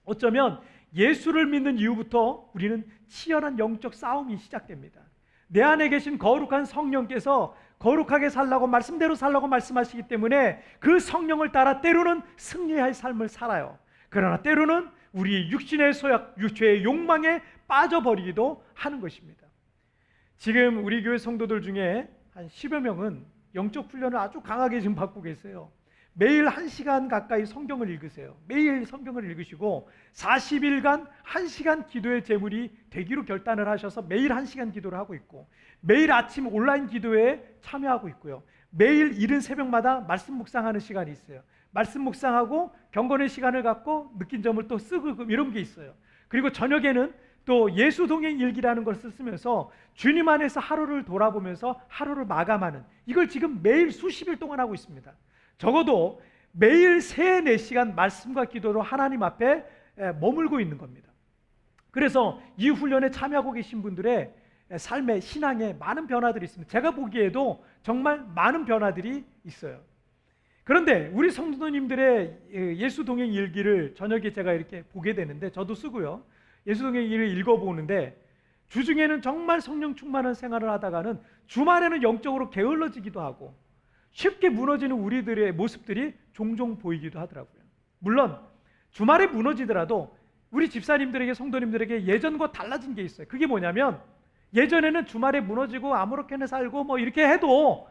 Speaker 1: 어쩌면 예수를 믿는 이후부터 우리는 치열한 영적 싸움이 시작됩니다. 내 안에 계신 거룩한 성령께서 거룩하게 살라고, 말씀대로 살라고 말씀하시기 때문에 그 성령을 따라 때로는 승리할 삶을 살아요. 그러나 때로는 우리 육신의 소약, 죄의 욕망에 빠져버리기도 하는 것입니다. 지금 우리 교회 성도들 중에 한 10여 명은 영적 훈련을 아주 강하게 지금 받고 계세요. 매일 1시간 가까이 성경을 읽으세요. 매일 성경을 읽으시고 40일간 1시간 기도의 제물이 되기로 결단을 하셔서 매일 1시간 기도를 하고 있고, 매일 아침 온라인 기도에 참여하고 있고요. 매일 이른 새벽마다 말씀 묵상하는 시간이 있어요. 말씀 묵상하고 경건의 시간을 갖고 느낀 점을 또 쓰고 이런 게 있어요. 그리고 저녁에는 또 예수동행 일기라는 것을 쓰면서 주님 안에서 하루를 돌아보면서 하루를 마감하는, 이걸 지금 매일 수십 일 동안 하고 있습니다. 적어도 매일 3-4시간 말씀과 기도로 하나님 앞에 머물고 있는 겁니다. 그래서 이 훈련에 참여하고 계신 분들의 삶의 신앙에 많은 변화들이 있습니다. 제가 보기에도 정말 많은 변화들이 있어요. 그런데 우리 성도님들의 예수 동행 일기를 저녁에 제가 이렇게 보게 되는데, 저도 쓰고요. 예수 동행 일기를 읽어보는데 주중에는 정말 성령 충만한 생활을 하다가는 주말에는 영적으로 게을러지기도 하고 쉽게 무너지는 우리들의 모습들이 종종 보이기도 하더라고요. 물론 주말에 무너지더라도 우리 집사님들에게, 성도님들에게 예전과 달라진 게 있어요. 그게 뭐냐면, 예전에는 주말에 무너지고 아무렇게나 살고 뭐 이렇게 해도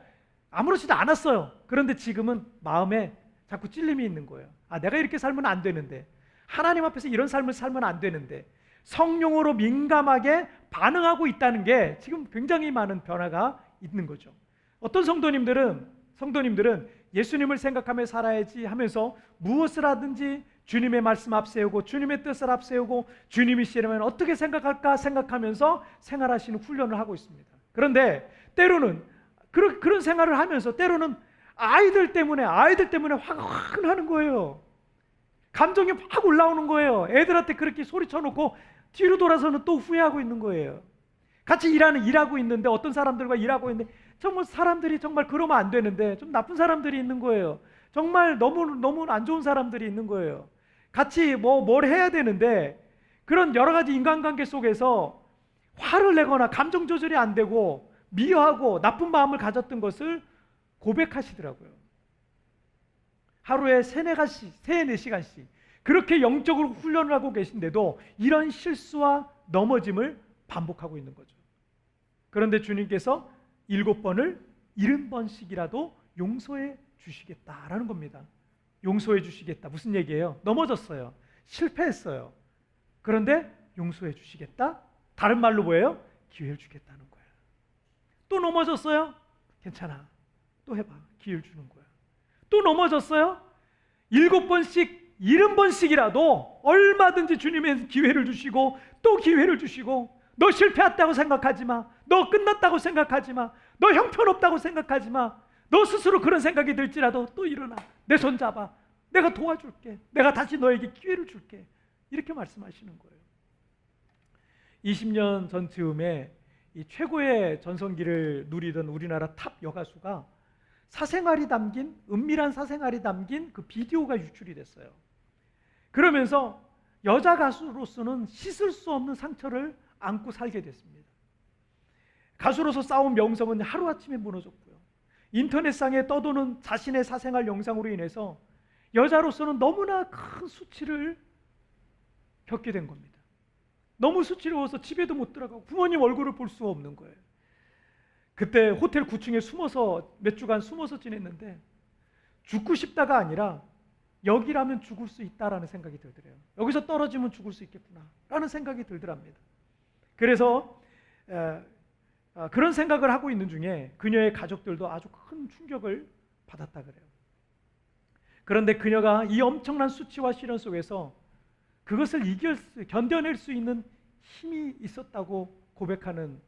Speaker 1: 아무렇지도 않았어요. 그런데 지금은 마음에 자꾸 찔림이 있는 거예요. 아, 내가 이렇게 살면 안 되는데, 하나님 앞에서 이런 삶을 살면 안 되는데, 성령으로 민감하게 반응하고 있다는 게 지금 굉장히 많은 변화가 있는 거죠. 어떤 성도님들은 예수님을 생각하며 살아야지 하면서 무엇을 하든지 주님의 말씀 앞세우고 주님의 뜻을 앞세우고 주님이 싫으면 어떻게 생각할까 생각하면서 생활하시는 훈련을 하고 있습니다. 그런데 때로는 그런 생활을 하면서 때로는 아이들 때문에 화가 나는 거예요. 감정이 확 올라오는 거예요. 애들한테 그렇게 소리쳐놓고 뒤로 돌아서는 또 후회하고 있는 거예요. 같이 일하고 있는데 어떤 사람들과 일하고 있는데 정말 사람들이 정말 그러면 안 되는데 좀 나쁜 사람들이 있는 거예요. 정말 너무 안 좋은 사람들이 있는 거예요. 같이 뭘 해야 되는데 그런 여러 가지 인간관계 속에서 화를 내거나 감정 조절이 안 되고 미워하고 나쁜 마음을 가졌던 것을 고백하시더라고요. 하루에 4-4시간씩 그렇게 영적으로 훈련을 하고 계신데도 이런 실수와 넘어짐을 반복하고 있는 거죠. 그런데 주님께서 7번을 70번씩이라도 용서해 주시겠다라는 겁니다. 용서해 주시겠다. 무슨 얘기예요? 넘어졌어요. 실패했어요. 그런데 용서해 주시겠다? 다른 말로 뭐예요? 기회를 주겠다는 거예요. 또 넘어졌어요? 괜찮아. 또 해봐. 기회를 주는 거예요. 또 넘어졌어요? 7번씩 70번씩이라도 얼마든지 주님의 기회를 주시고 또 기회를 주시고 너 실패했다고 생각하지 마. 너 끝났다고 생각하지 마. 너 형편없다고 생각하지 마. 너 스스로 그런 생각이 들지라도 또 일어나. 내 손 잡아. 내가 도와줄게. 내가 다시 너에게 기회를 줄게. 이렇게 말씀하시는 거예요. 20년 전쯤에 이 최고의 전성기를 누리던 우리나라 탑 여가수가 사생활이 담긴 은밀한 사생활이 담긴 그 비디오가 유출이 됐어요. 그러면서 여자 가수로서는 씻을 수 없는 상처를 안고 살게 됐습니다. 가수로서 쌓은 명성은 하루아침에 무너졌고요. 인터넷상에 떠도는 자신의 사생활 영상으로 인해서 여자로서는 너무나 큰 수치를 겪게 된 겁니다. 너무 수치로워서 집에도 못 들어가고 부모님 얼굴을 볼 수가 없는 거예요. 그때 호텔 9층에 숨어서 몇 주간 숨어서 지냈는데 죽고 싶다가 아니라 여기라면 죽을 수 있다라는 생각이 들더래요. 여기서 떨어지면 죽을 수 있겠구나 라는 생각이 들더랍니다. 그래서 그런 생각을 하고 있는 중에 그녀의 가족들도 아주 큰 충격을 받았다 그래요. 그런데 그녀가 이 엄청난 수치와 시련 속에서 그것을 견뎌낼 수 있는 힘이 있었다고 고백하는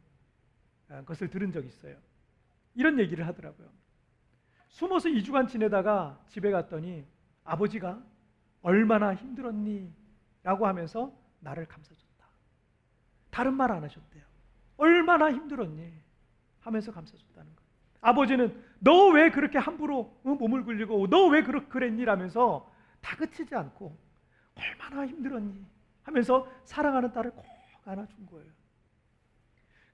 Speaker 1: 것을 들은 적이 있어요. 이런 얘기를 하더라고요. 숨어서 2주간 지내다가 집에 갔더니 아버지가 얼마나 힘들었니? 라고 하면서 나를 감싸줬다. 다른 말 안 하셨대요. 얼마나 힘들었니? 하면서 감싸줬다는 거예요. 아버지는 너 왜 그렇게 함부로 몸을 굴리고 너 왜 그랬니? 라면서 다그치지 않고 얼마나 힘들었니? 하면서 사랑하는 딸을 꼭 안아준 거예요.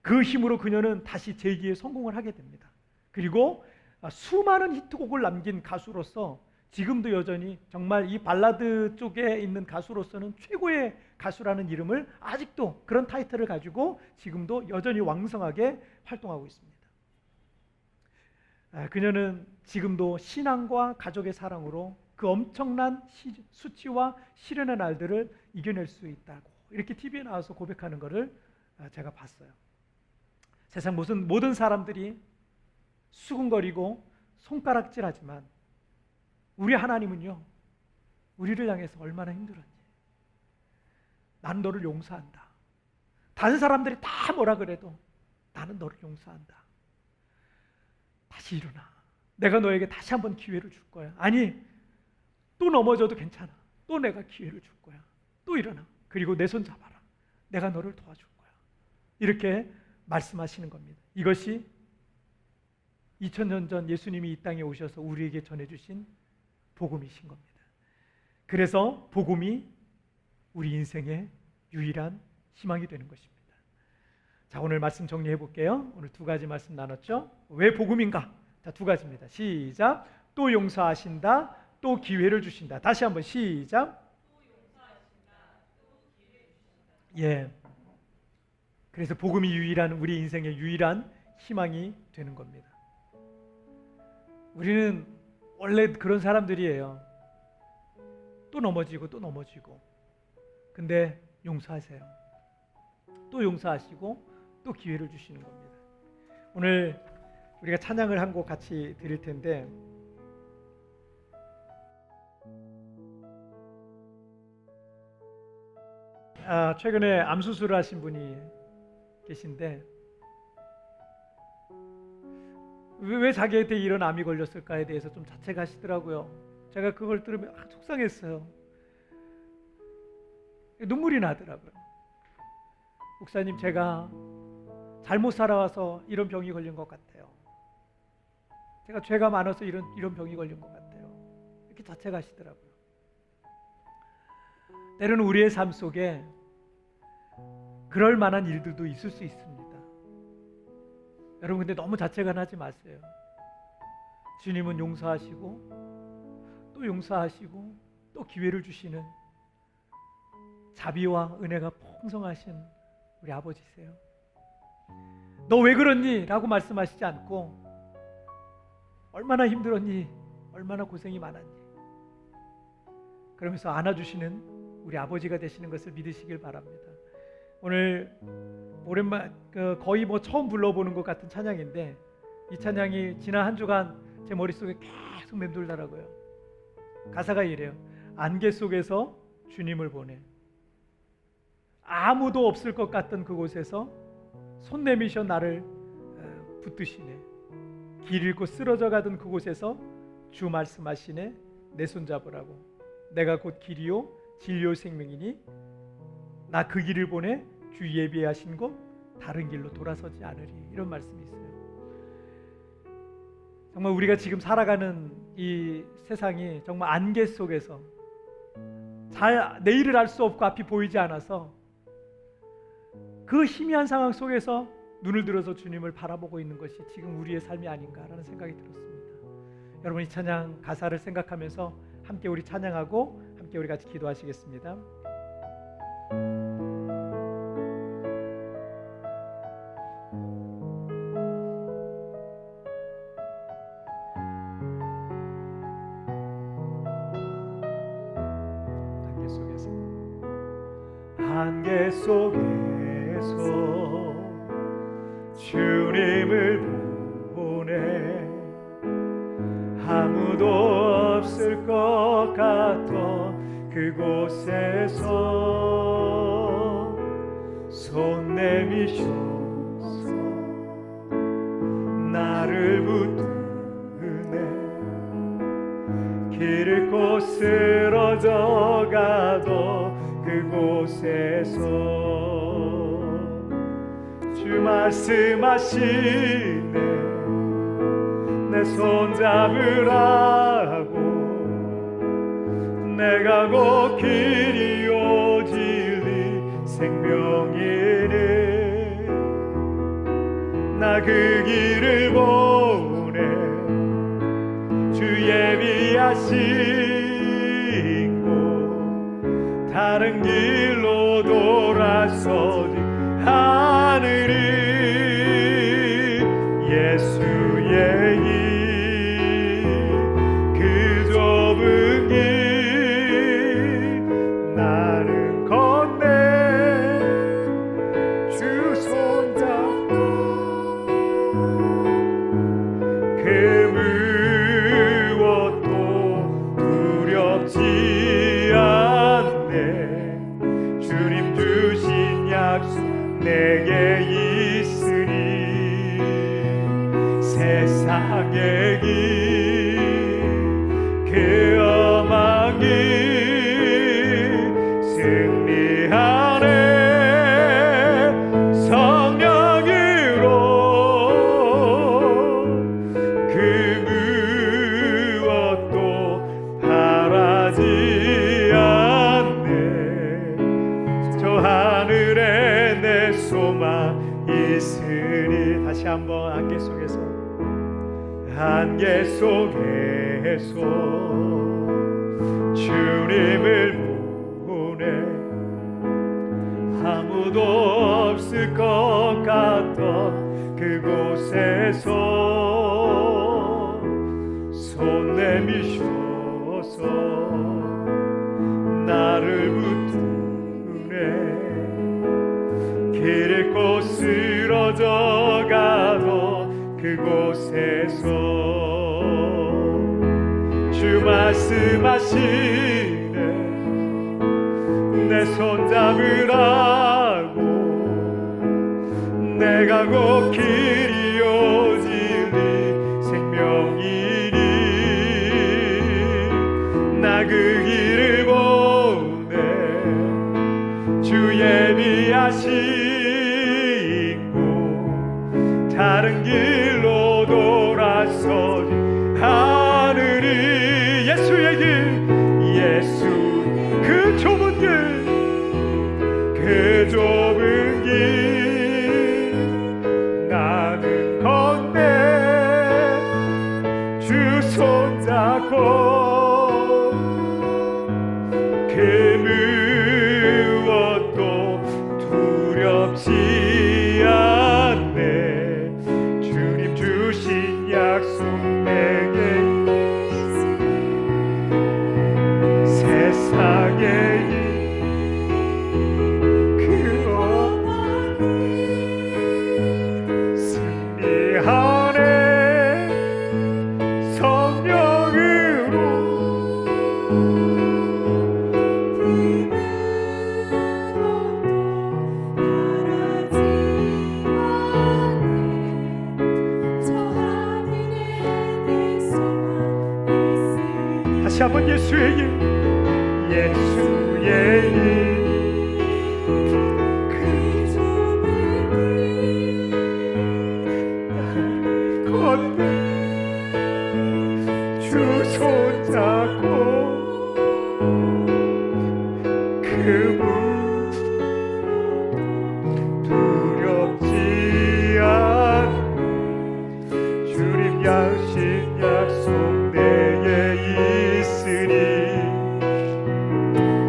Speaker 1: 그 힘으로 그녀는 다시 재기에 성공을 하게 됩니다. 그리고 수많은 히트곡을 남긴 가수로서 지금도 여전히 정말 이 발라드 쪽에 있는 가수로서는 최고의 가수라는 이름을 아직도 그런 타이틀을 가지고 지금도 여전히 왕성하게 활동하고 있습니다. 그녀는 지금도 신앙과 가족의 사랑으로 그 엄청난 수치와 시련의 날들을 이겨낼 수 있다고 이렇게 TV에 나와서 고백하는 것을 제가 봤어요. 세상 모든 사람들이 수군거리고 손가락질하지만 우리 하나님은요, 우리를 향해서 얼마나 힘들었니? 나는 너를 용서한다. 다른 사람들이 다 뭐라 그래도 나는 너를 용서한다. 다시 일어나. 내가 너에게 다시 한번 기회를 줄 거야. 아니, 또 넘어져도 괜찮아. 또 내가 기회를 줄 거야. 또 일어나. 그리고 내 손 잡아라. 내가 너를 도와줄 거야. 이렇게 말씀하시는 겁니다. 이것이 2000년 전 예수님이 이 땅에 오셔서 우리에게 전해주신 복음이신 겁니다. 그래서 복음이 우리 인생의 유일한 희망이 되는 것입니다. 자, 오늘 말씀 정리해 볼게요. 오늘 2가지 말씀 나눴죠. 왜 복음인가? 자, 2가지입니다. 시작. 또 용서하신다. 또 기회를 주신다. 다시 한번 시작. 예. 그래서 복음이 유일한 우리 인생의 유일한 희망이 되는 겁니다. 우리는 원래 그런 사람들이에요. 또 넘어지고 또 넘어지고. 근데 용서하세요. 또 용서하시고 또 기회를 주시는 겁니다. 오늘 우리가 찬양을 한 곡 같이 드릴 텐데 최근에 암 수술을 하신 분이 계신데 왜 자기한테 이런 암이 걸렸을까에 대해서 좀 자책하시더라고요. 제가 그걸 들으면 속상했어요. 눈물이 나더라고요. 목사님, 제가 잘못 살아와서 이런 병이 걸린 것 같아요. 제가 죄가 많아서 이런 병이 걸린 것 같아요. 이렇게 자책하시더라고요. 때로는 우리의 삶 속에 그럴 만한 일들도 있을 수 있습니다. 여러분, 근데 너무 자책은 하지 마세요. 주님은 용서하시고 또 용서하시고 또 기회를 주시는 자비와 은혜가 풍성하신 우리 아버지세요. 너 왜 그러니? 라고 말씀하시지 않고 얼마나 힘들었니? 얼마나 고생이 많았니? 그러면서 안아주시는 우리 아버지가 되시는 것을 믿으시길 바랍니다. 오늘 오랜만 거의 처음 불러보는 것 같은 찬양인데, 이 찬양이 지난 한 주간 제 머릿속에 계속 맴돌더라고요. 가사가 이래요. 안개 속에서 주님을 보내. 아무도 없을 것 같던 그곳에서 손 내미셔 나를 붙드시네. 길 잃고 쓰러져 가던 그곳에서 주 말씀하시네. 내 손 잡으라고. 내가 곧 길이요 진리요 생명이니 나 그 길을 보내 주 예비하신 곳 다른 길로 돌아서지 않으리. 이런 말씀이 있어요. 정말 우리가 지금 살아가는 이 세상이 정말 안개 속에서 잘 내일을 알 수 없고 앞이 보이지 않아서 그 희미한 상황 속에서 눈을 들어서 주님을 바라보고 있는 것이 지금 우리의 삶이 아닌가라는 생각이 들었습니다. 여러분, 이 찬양 가사를 생각하면서 함께 우리 찬양하고 함께 우리 같이 기도하시겠습니다. 안개 속에서 주님을 보내. 아무도 없을 것 같던 그곳에서 손 내미셔서 나를 붙드네. 길 잃고 쓰러져 가도 그곳에서 주 말씀하시네. 내 손 잡으라고. 내가 곧 길이요 진리 생명이니 나 그 길을 보내. 주 예비하신 곳 다른 길로 돌아서지 않으리. 예수의 길 그 좁은 길 나는 건네. 주 손잡고 그 무엇도 두렵지 않네. 주님 주신 약속 내게 있으니 세상의 길 그 험한 길 승리하네. 성령으로 그 무엇도 바라지 않네. 저 하늘에 내 소망 있으니. 다시 한번 안개 속에서 주님을 보내. 아무도 없을 것 같던 그곳에서 손 내미셔서 나를 붙드네. 길 잃고 쓰러져 가도 그곳에서 주 말씀하시네. 내 손 잡으라고. 내가 곧 길이요 진리 생명이니 나 그 길을 보내. 주 예비하신 곳 길로 돌아서지 하늘이 예수의 길 예수 그 좁은 길 그 좁은 길 나는 건네 주 손잡고 그 무엇도 두렵지 않네 주님 주신 약속 내게 세상에 다시 한번 예수의 길 예수의 길 그 좁은 길 건너 주 손잡고 그 문 두렵지 않네 주님 양신 약속 내게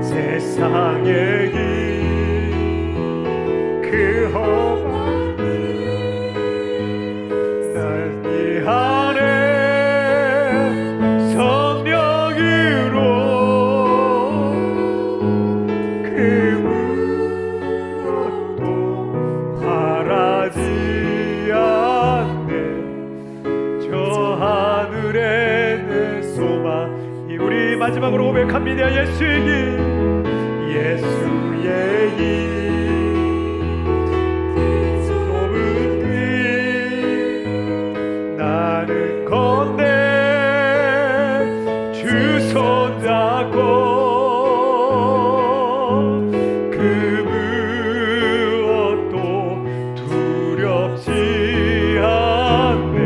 Speaker 1: 세상의 길 그 험한 날 위하네 성령으로 그 무엇도 바라지 않네 저 하늘에 내 소망 우리 마지막으로 고백합니다 예수의 길 예수의 길 좁은 길 나는 건네 주 손잡고 그 무엇도 두렵지 않네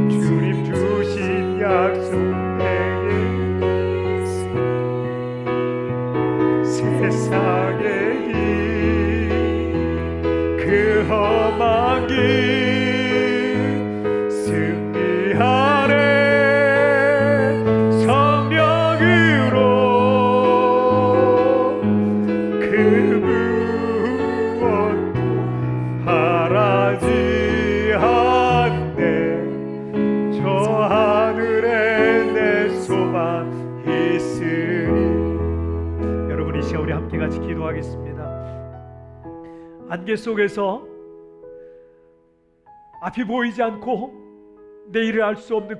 Speaker 1: 주님 주신 약속 세상의 길 그 험한 길 승리하네 성령으로 그 무엇도 바라지 않네 저 하늘에 내 소망 있으니 이 시간 우리 함께 같이 기도하겠습니다. 안개 속에서 앞이 보이지 않고 내일을 알 수 없는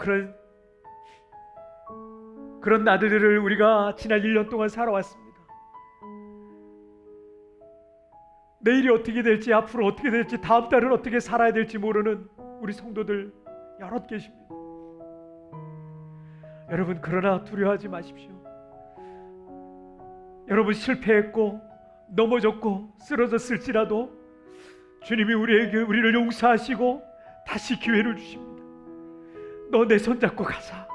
Speaker 1: 그런 나들이를 우리가 지난 1년 동안 살아왔습니다. 내일이 어떻게 될지 앞으로 어떻게 될지 다음 달은 어떻게 살아야 될지 모르는 우리 성도들 여럿 계십니다. 여러분 그러나 두려워하지 마십시오. 여러분 실패했고 넘어졌고 쓰러졌을지라도 주님이 우리를 용서하시고 다시 기회를 주십니다. 너 내 손잡고 가자.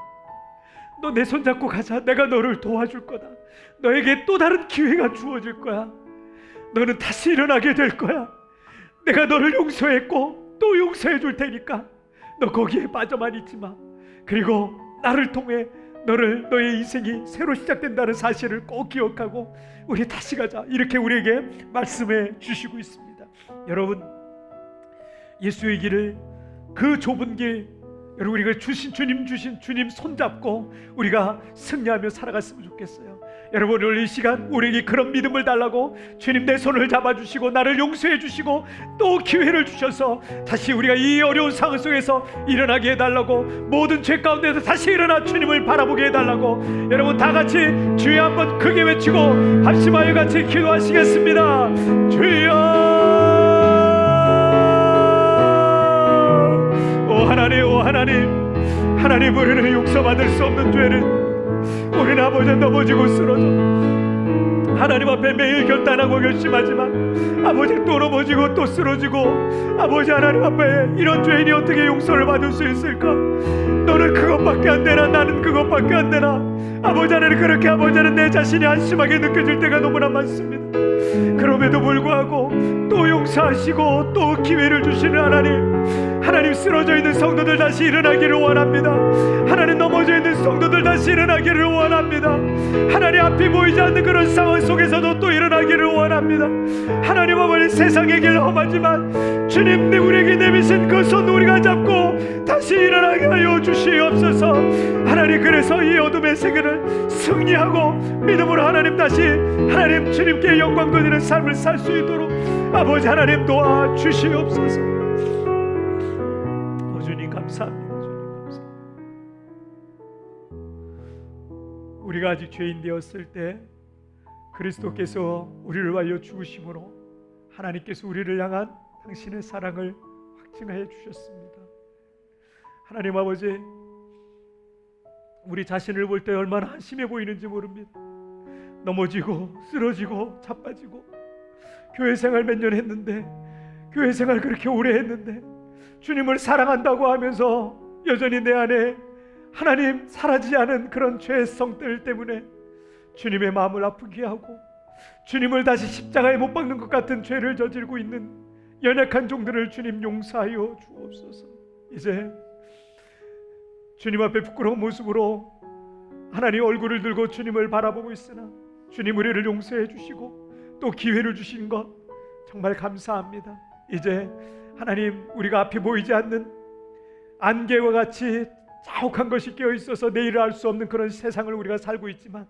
Speaker 1: 너 내 손잡고 가자. 내가 너를 도와줄 거다. 너에게 또 다른 기회가 주어질 거야. 너는 다시 일어나게 될 거야. 내가 너를 용서했고 또 용서해 줄 테니까 너 거기에 빠져만 있지 마. 그리고 나를 통해 너의 인생이 새로 시작된다는 사실을 꼭 기억하고 우리 다시 가자 이렇게 우리에게 말씀해 주시고 있습니다. 여러분 예수의 길을 그 좁은 길 여러분 우리가 주님 손잡고 우리가 승리하며 살아갔으면 좋겠어요. 여러분 오늘 이 시간 우리에게 그런 믿음을 달라고 주님 내 손을 잡아주시고 나를 용서해 주시고 또 기회를 주셔서 다시 우리가 이 어려운 상황 속에서 일어나게 해달라고 모든 죄 가운데서 다시 일어나 주님을 바라보게 해달라고 여러분 다 같이 주여 한번 크게 외치고 합심하여 같이 기도하시겠습니다. 주여 오 하나님 우리는 용서받을 수 없는 죄를 우리는 아버지 넘어지고 쓰러져 하나님 앞에 매일 결단하고 결심하지만 아버지 또 넘어지고 또 쓰러지고 아버지 하나님 앞에 이런 죄인이 어떻게 용서를 받을 수 있을까? 너는 그것밖에 안 되나? 나는 그것밖에 안 되나? 아버지 하나님 그렇게 아버지 하나님 내 자신이 한심하게 느껴질 때가 너무나 많습니다. 그럼에도 불구하고 또 용서하시고 또 기회를 주시는 하나님 쓰러져 있는 성도들 다시 일어나기를 원합니다. 하나님 넘어져 있는 성도들 다시 일어나기를 원합니다. 하나님 앞이 보이지 않는 그런 상황 속에서도 또 일어나기를 원합니다. 하나님 아버지 세상의 길 험하지만 주님 우리에게 내미신 그 손 우리가 잡고 다시 일어나게 하여 주시옵소서. 하나님 그래서 이 어둠의 세계를 승리하고 믿음으로 하나님 다시 하나님 주님께 영광 돌리는 삶을 살 수 있도록 아버지 하나님 도와주시옵소서. 주님 감사합니다. 주님 감사합니다. 우리가 아직 죄인 되었을 때 그리스도께서 우리를 위하여 죽으심으로 하나님께서 우리를 향한 당신의 사랑을 확증하여 주셨습니다. 하나님 아버지 우리 자신을 볼 때 얼마나 한심해 보이는지 모릅니다. 넘어지고 쓰러지고 자빠지고 교회 생활 몇 년 했는데 교회 생활 그렇게 오래 했는데 주님을 사랑한다고 하면서 여전히 내 안에 하나님 사라지지 않은 그런 죄의 성들 때문에 주님의 마음을 아프게 하고 주님을 다시 십자가에 못 박는 것 같은 죄를 저지르고 있는 연약한 종들을 주님 용서하여 주옵소서. 이제 주님 앞에 부끄러운 모습으로 하나님 얼굴을 들고 주님을 바라보고 있으나 주님 우리를 용서해 주시고 또 기회를 주신 것 정말 감사합니다. 이제 하나님 우리가 앞이 보이지 않는 안개와 같이 자욱한 것이 깨어있어서 내일을 알 수 없는 그런 세상을 우리가 살고 있지만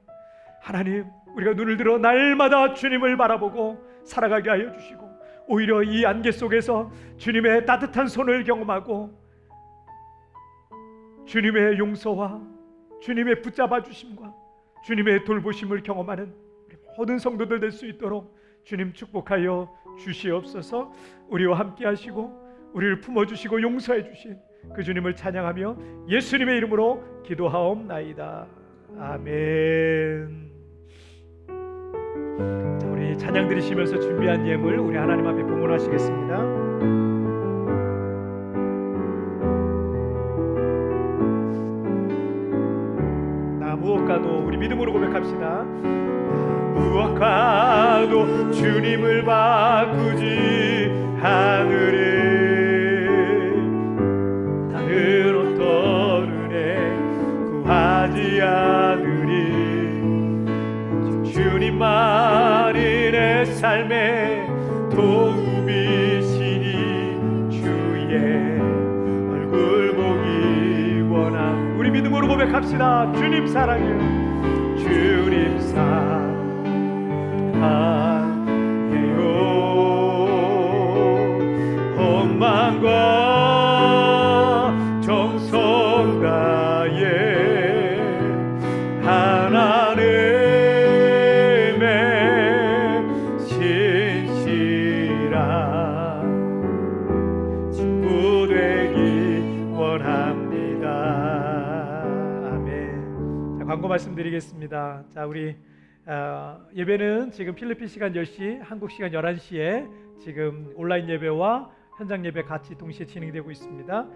Speaker 1: 하나님 우리가 눈을 들어 날마다 주님을 바라보고 살아가게 하여 주시고 오히려 이 안개 속에서 주님의 따뜻한 손을 경험하고 주님의 용서와 주님의 붙잡아 주심과 주님의 돌보심을 경험하는 모든 성도들 될 수 있도록 주님 축복하여 주시옵소서. 우리와 함께 하시고 우리를 품어주시고 용서해 주신 그 주님을 찬양하며 예수님의 이름으로 기도하옵나이다. 아멘. 자, 우리 찬양 들으시면서 준비한 예물 우리 하나님 앞에 봉헌하시겠습니다. 나 무엇과도 우리 믿음으로 고백합시다. 무엇과도 주님을 바꾸지 않으리. 다른 어떤 은혜 구하지 않으리. 주님만이 내 삶의 도움이시니 주의 얼굴 보기 원함. 우리 믿음으로 고백합시다. 주님 사랑해요. 주님 사랑해요. 헌만과 정성 다해 하나님의 신실한 친구 되기 원합니다. 아멘. 자, 광고 말씀드리겠습니다. 자, 우리 예배는 지금 필리핀 시간 10시, 한국 시간 11시에 지금 온라인 예배와 현장 예배 같이 동시에 진행되고 있습니다.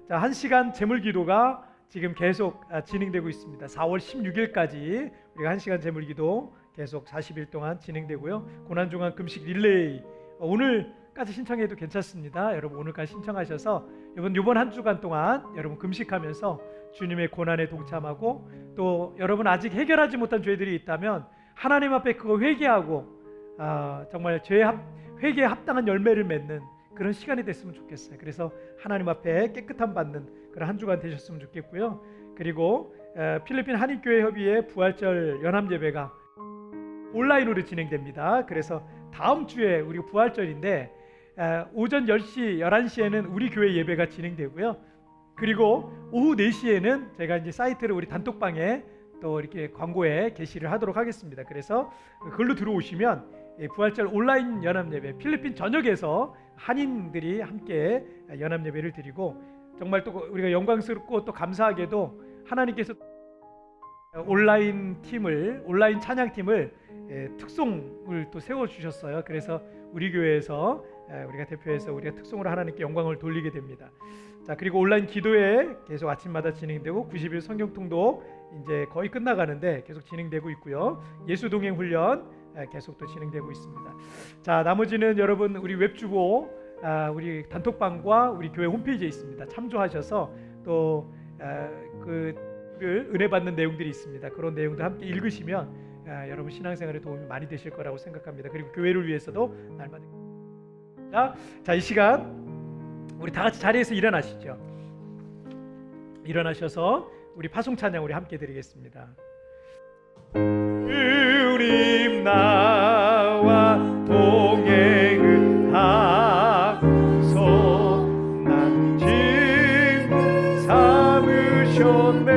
Speaker 1: 자, 1시간 제물기도가 지금 계속 진행되고 있습니다. 4월 16일까지 우리가 1시간 제물기도 계속 40일 동안 진행되고요. 고난중앙 금식 릴레이 오늘까지 신청해도 괜찮습니다. 여러분 오늘까지 신청하셔서 이번 한 주간 동안 여러분 금식하면서 주님의 고난에 동참하고 또 여러분 아직 해결하지 못한 죄들이 있다면 하나님 앞에 그거 회개하고 정말 회개에 합당한 열매를 맺는 그런 시간이 됐으면 좋겠어요. 그래서 하나님 앞에 깨끗함 받는 그런 한 주간 되셨으면 좋겠고요. 그리고 필리핀 한인교회협의회 부활절 연합예배가 온라인으로 진행됩니다. 그래서 다음 주에 우리 부활절인데 오전 10시, 11시에는 우리 교회 예배가 진행되고요. 그리고 오후 4시에는 제가 이제 사이트를 우리 단톡방에 또 이렇게 광고에 게시를 하도록 하겠습니다. 그래서 그걸로 들어오시면 부활절 온라인 연합예배 필리핀 전역에서 한인들이 함께 연합예배를 드리고 정말 또 우리가 영광스럽고 또 감사하게도 하나님께서 온라인 찬양팀을 특송을 또 세워 주셨어요. 그래서 우리 교회에서 우리가 대표해서 우리가 특송으로 하나님께 영광을 돌리게 됩니다. 자, 그리고 온라인 기도회 계속 아침마다 진행되고 90일 성경통도 이제 거의 끝나가는데 계속 진행되고 있고요. 예수동행 훈련 계속 또 진행되고 있습니다. 자, 나머지는 여러분 우리 웹주보 우리 단톡방과 우리 교회 홈페이지에 있습니다. 참조하셔서 또 은혜 받는 내용들이 있습니다. 그런 내용도 함께 읽으시면 여러분 신앙생활에 도움이 많이 되실 거라고 생각합니다. 그리고 교회를 위해서도 날마다 자, 이 시간 우리 다 같이 자리에서 일어나시죠. 일어나셔서 우리 파송 찬양 우리 함께 드리겠습니다. 주님 나와 동행을 하소서 난 친구 삼으셨네.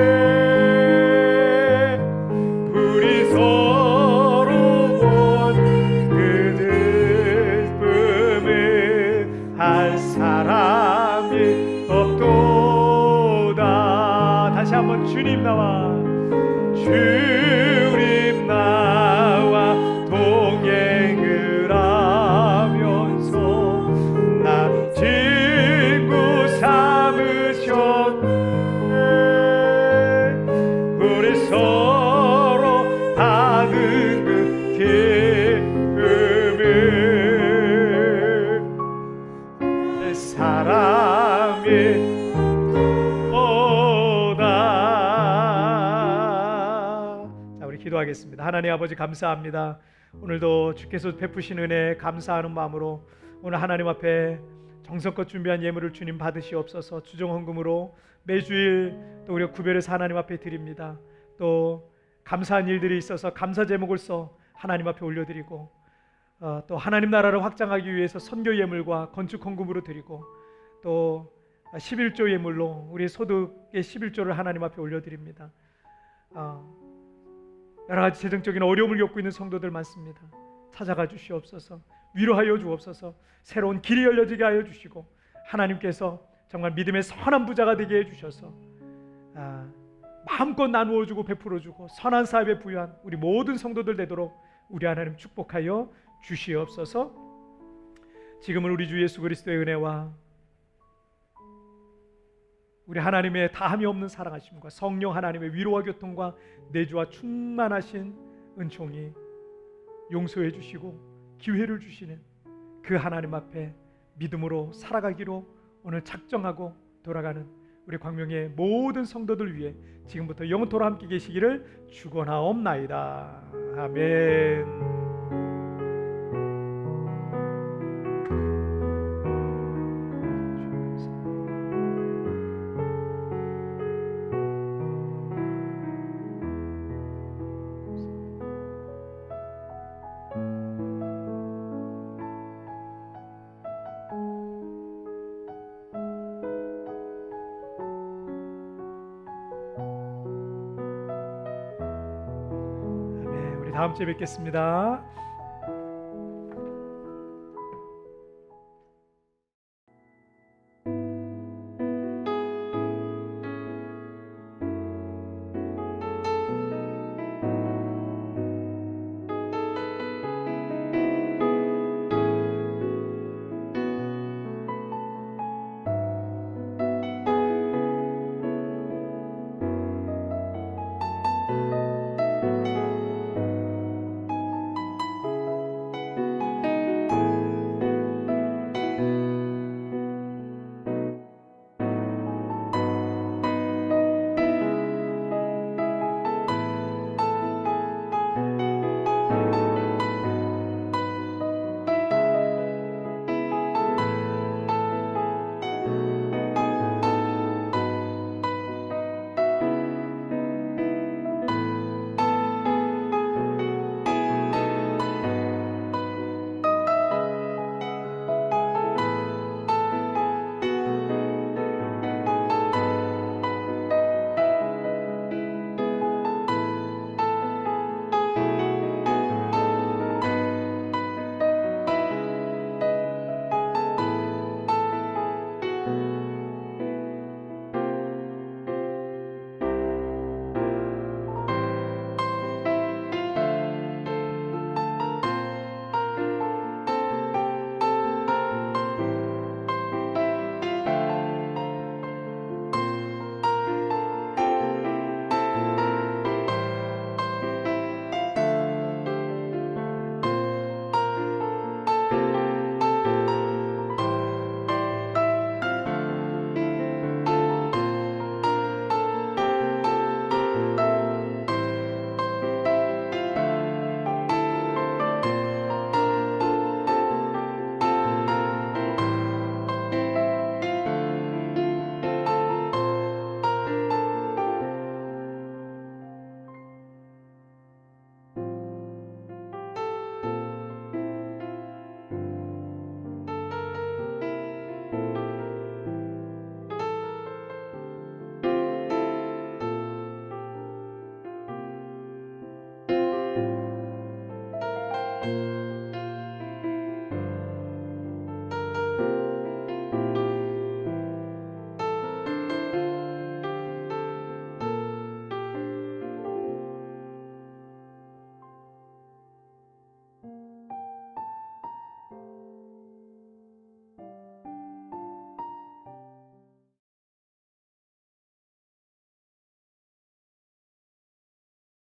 Speaker 1: 우리 서로 그 기쁨을 할 사람이 없도다. 다시 한번 주님 나와 동행을 하면서 난 친구 삼으셨네. 우리 서로 받은 그 기쁨을 내 사람이 기도하겠습니다. 하나님 아버지 감사합니다. 오늘도 주께서 베푸신 은혜 감사하는 마음으로 오늘 하나님 앞에 정성껏 준비한 예물을 주님 받으시옵소서. 주정 헌금으로 매주일 또 우리가 구별해서 하나님 앞에 드립니다. 또 감사한 일들이 있어서 감사 제목을 써 하나님 앞에 올려드리고 또 하나님 나라를 확장하기 위해서 선교 예물과 건축 헌금으로 드리고 또 11조 예물로 우리 소득의 11조를 하나님 앞에 올려드립니다. 여러 가지 재정적인 어려움을 겪고 있는 성도들 많습니다. 찾아가 주시옵소서. 위로하여 주옵소서. 새로운 길이 열려지게 하여 주시고 하나님께서 정말 믿음의 선한 부자가 되게 해주셔서 마음껏 나누어주고 베풀어주고 선한 사업에 부유한 우리 모든 성도들 되도록 우리 하나님 축복하여 주시옵소서. 지금은 우리 주 예수 그리스도의 은혜와 우리 하나님의 다함이 없는 사랑하심과 성령 하나님의 위로와 교통과 내주와 충만하신 은총이 용서해 주시고 기회를 주시는 그 하나님 앞에 믿음으로 살아가기로 오늘 작정하고 돌아가는 우리 광명의 모든 성도들 위해 지금부터 영원토록 함께 계시기를 축원하옵나이다. 아멘. 다음 주에 뵙겠습니다.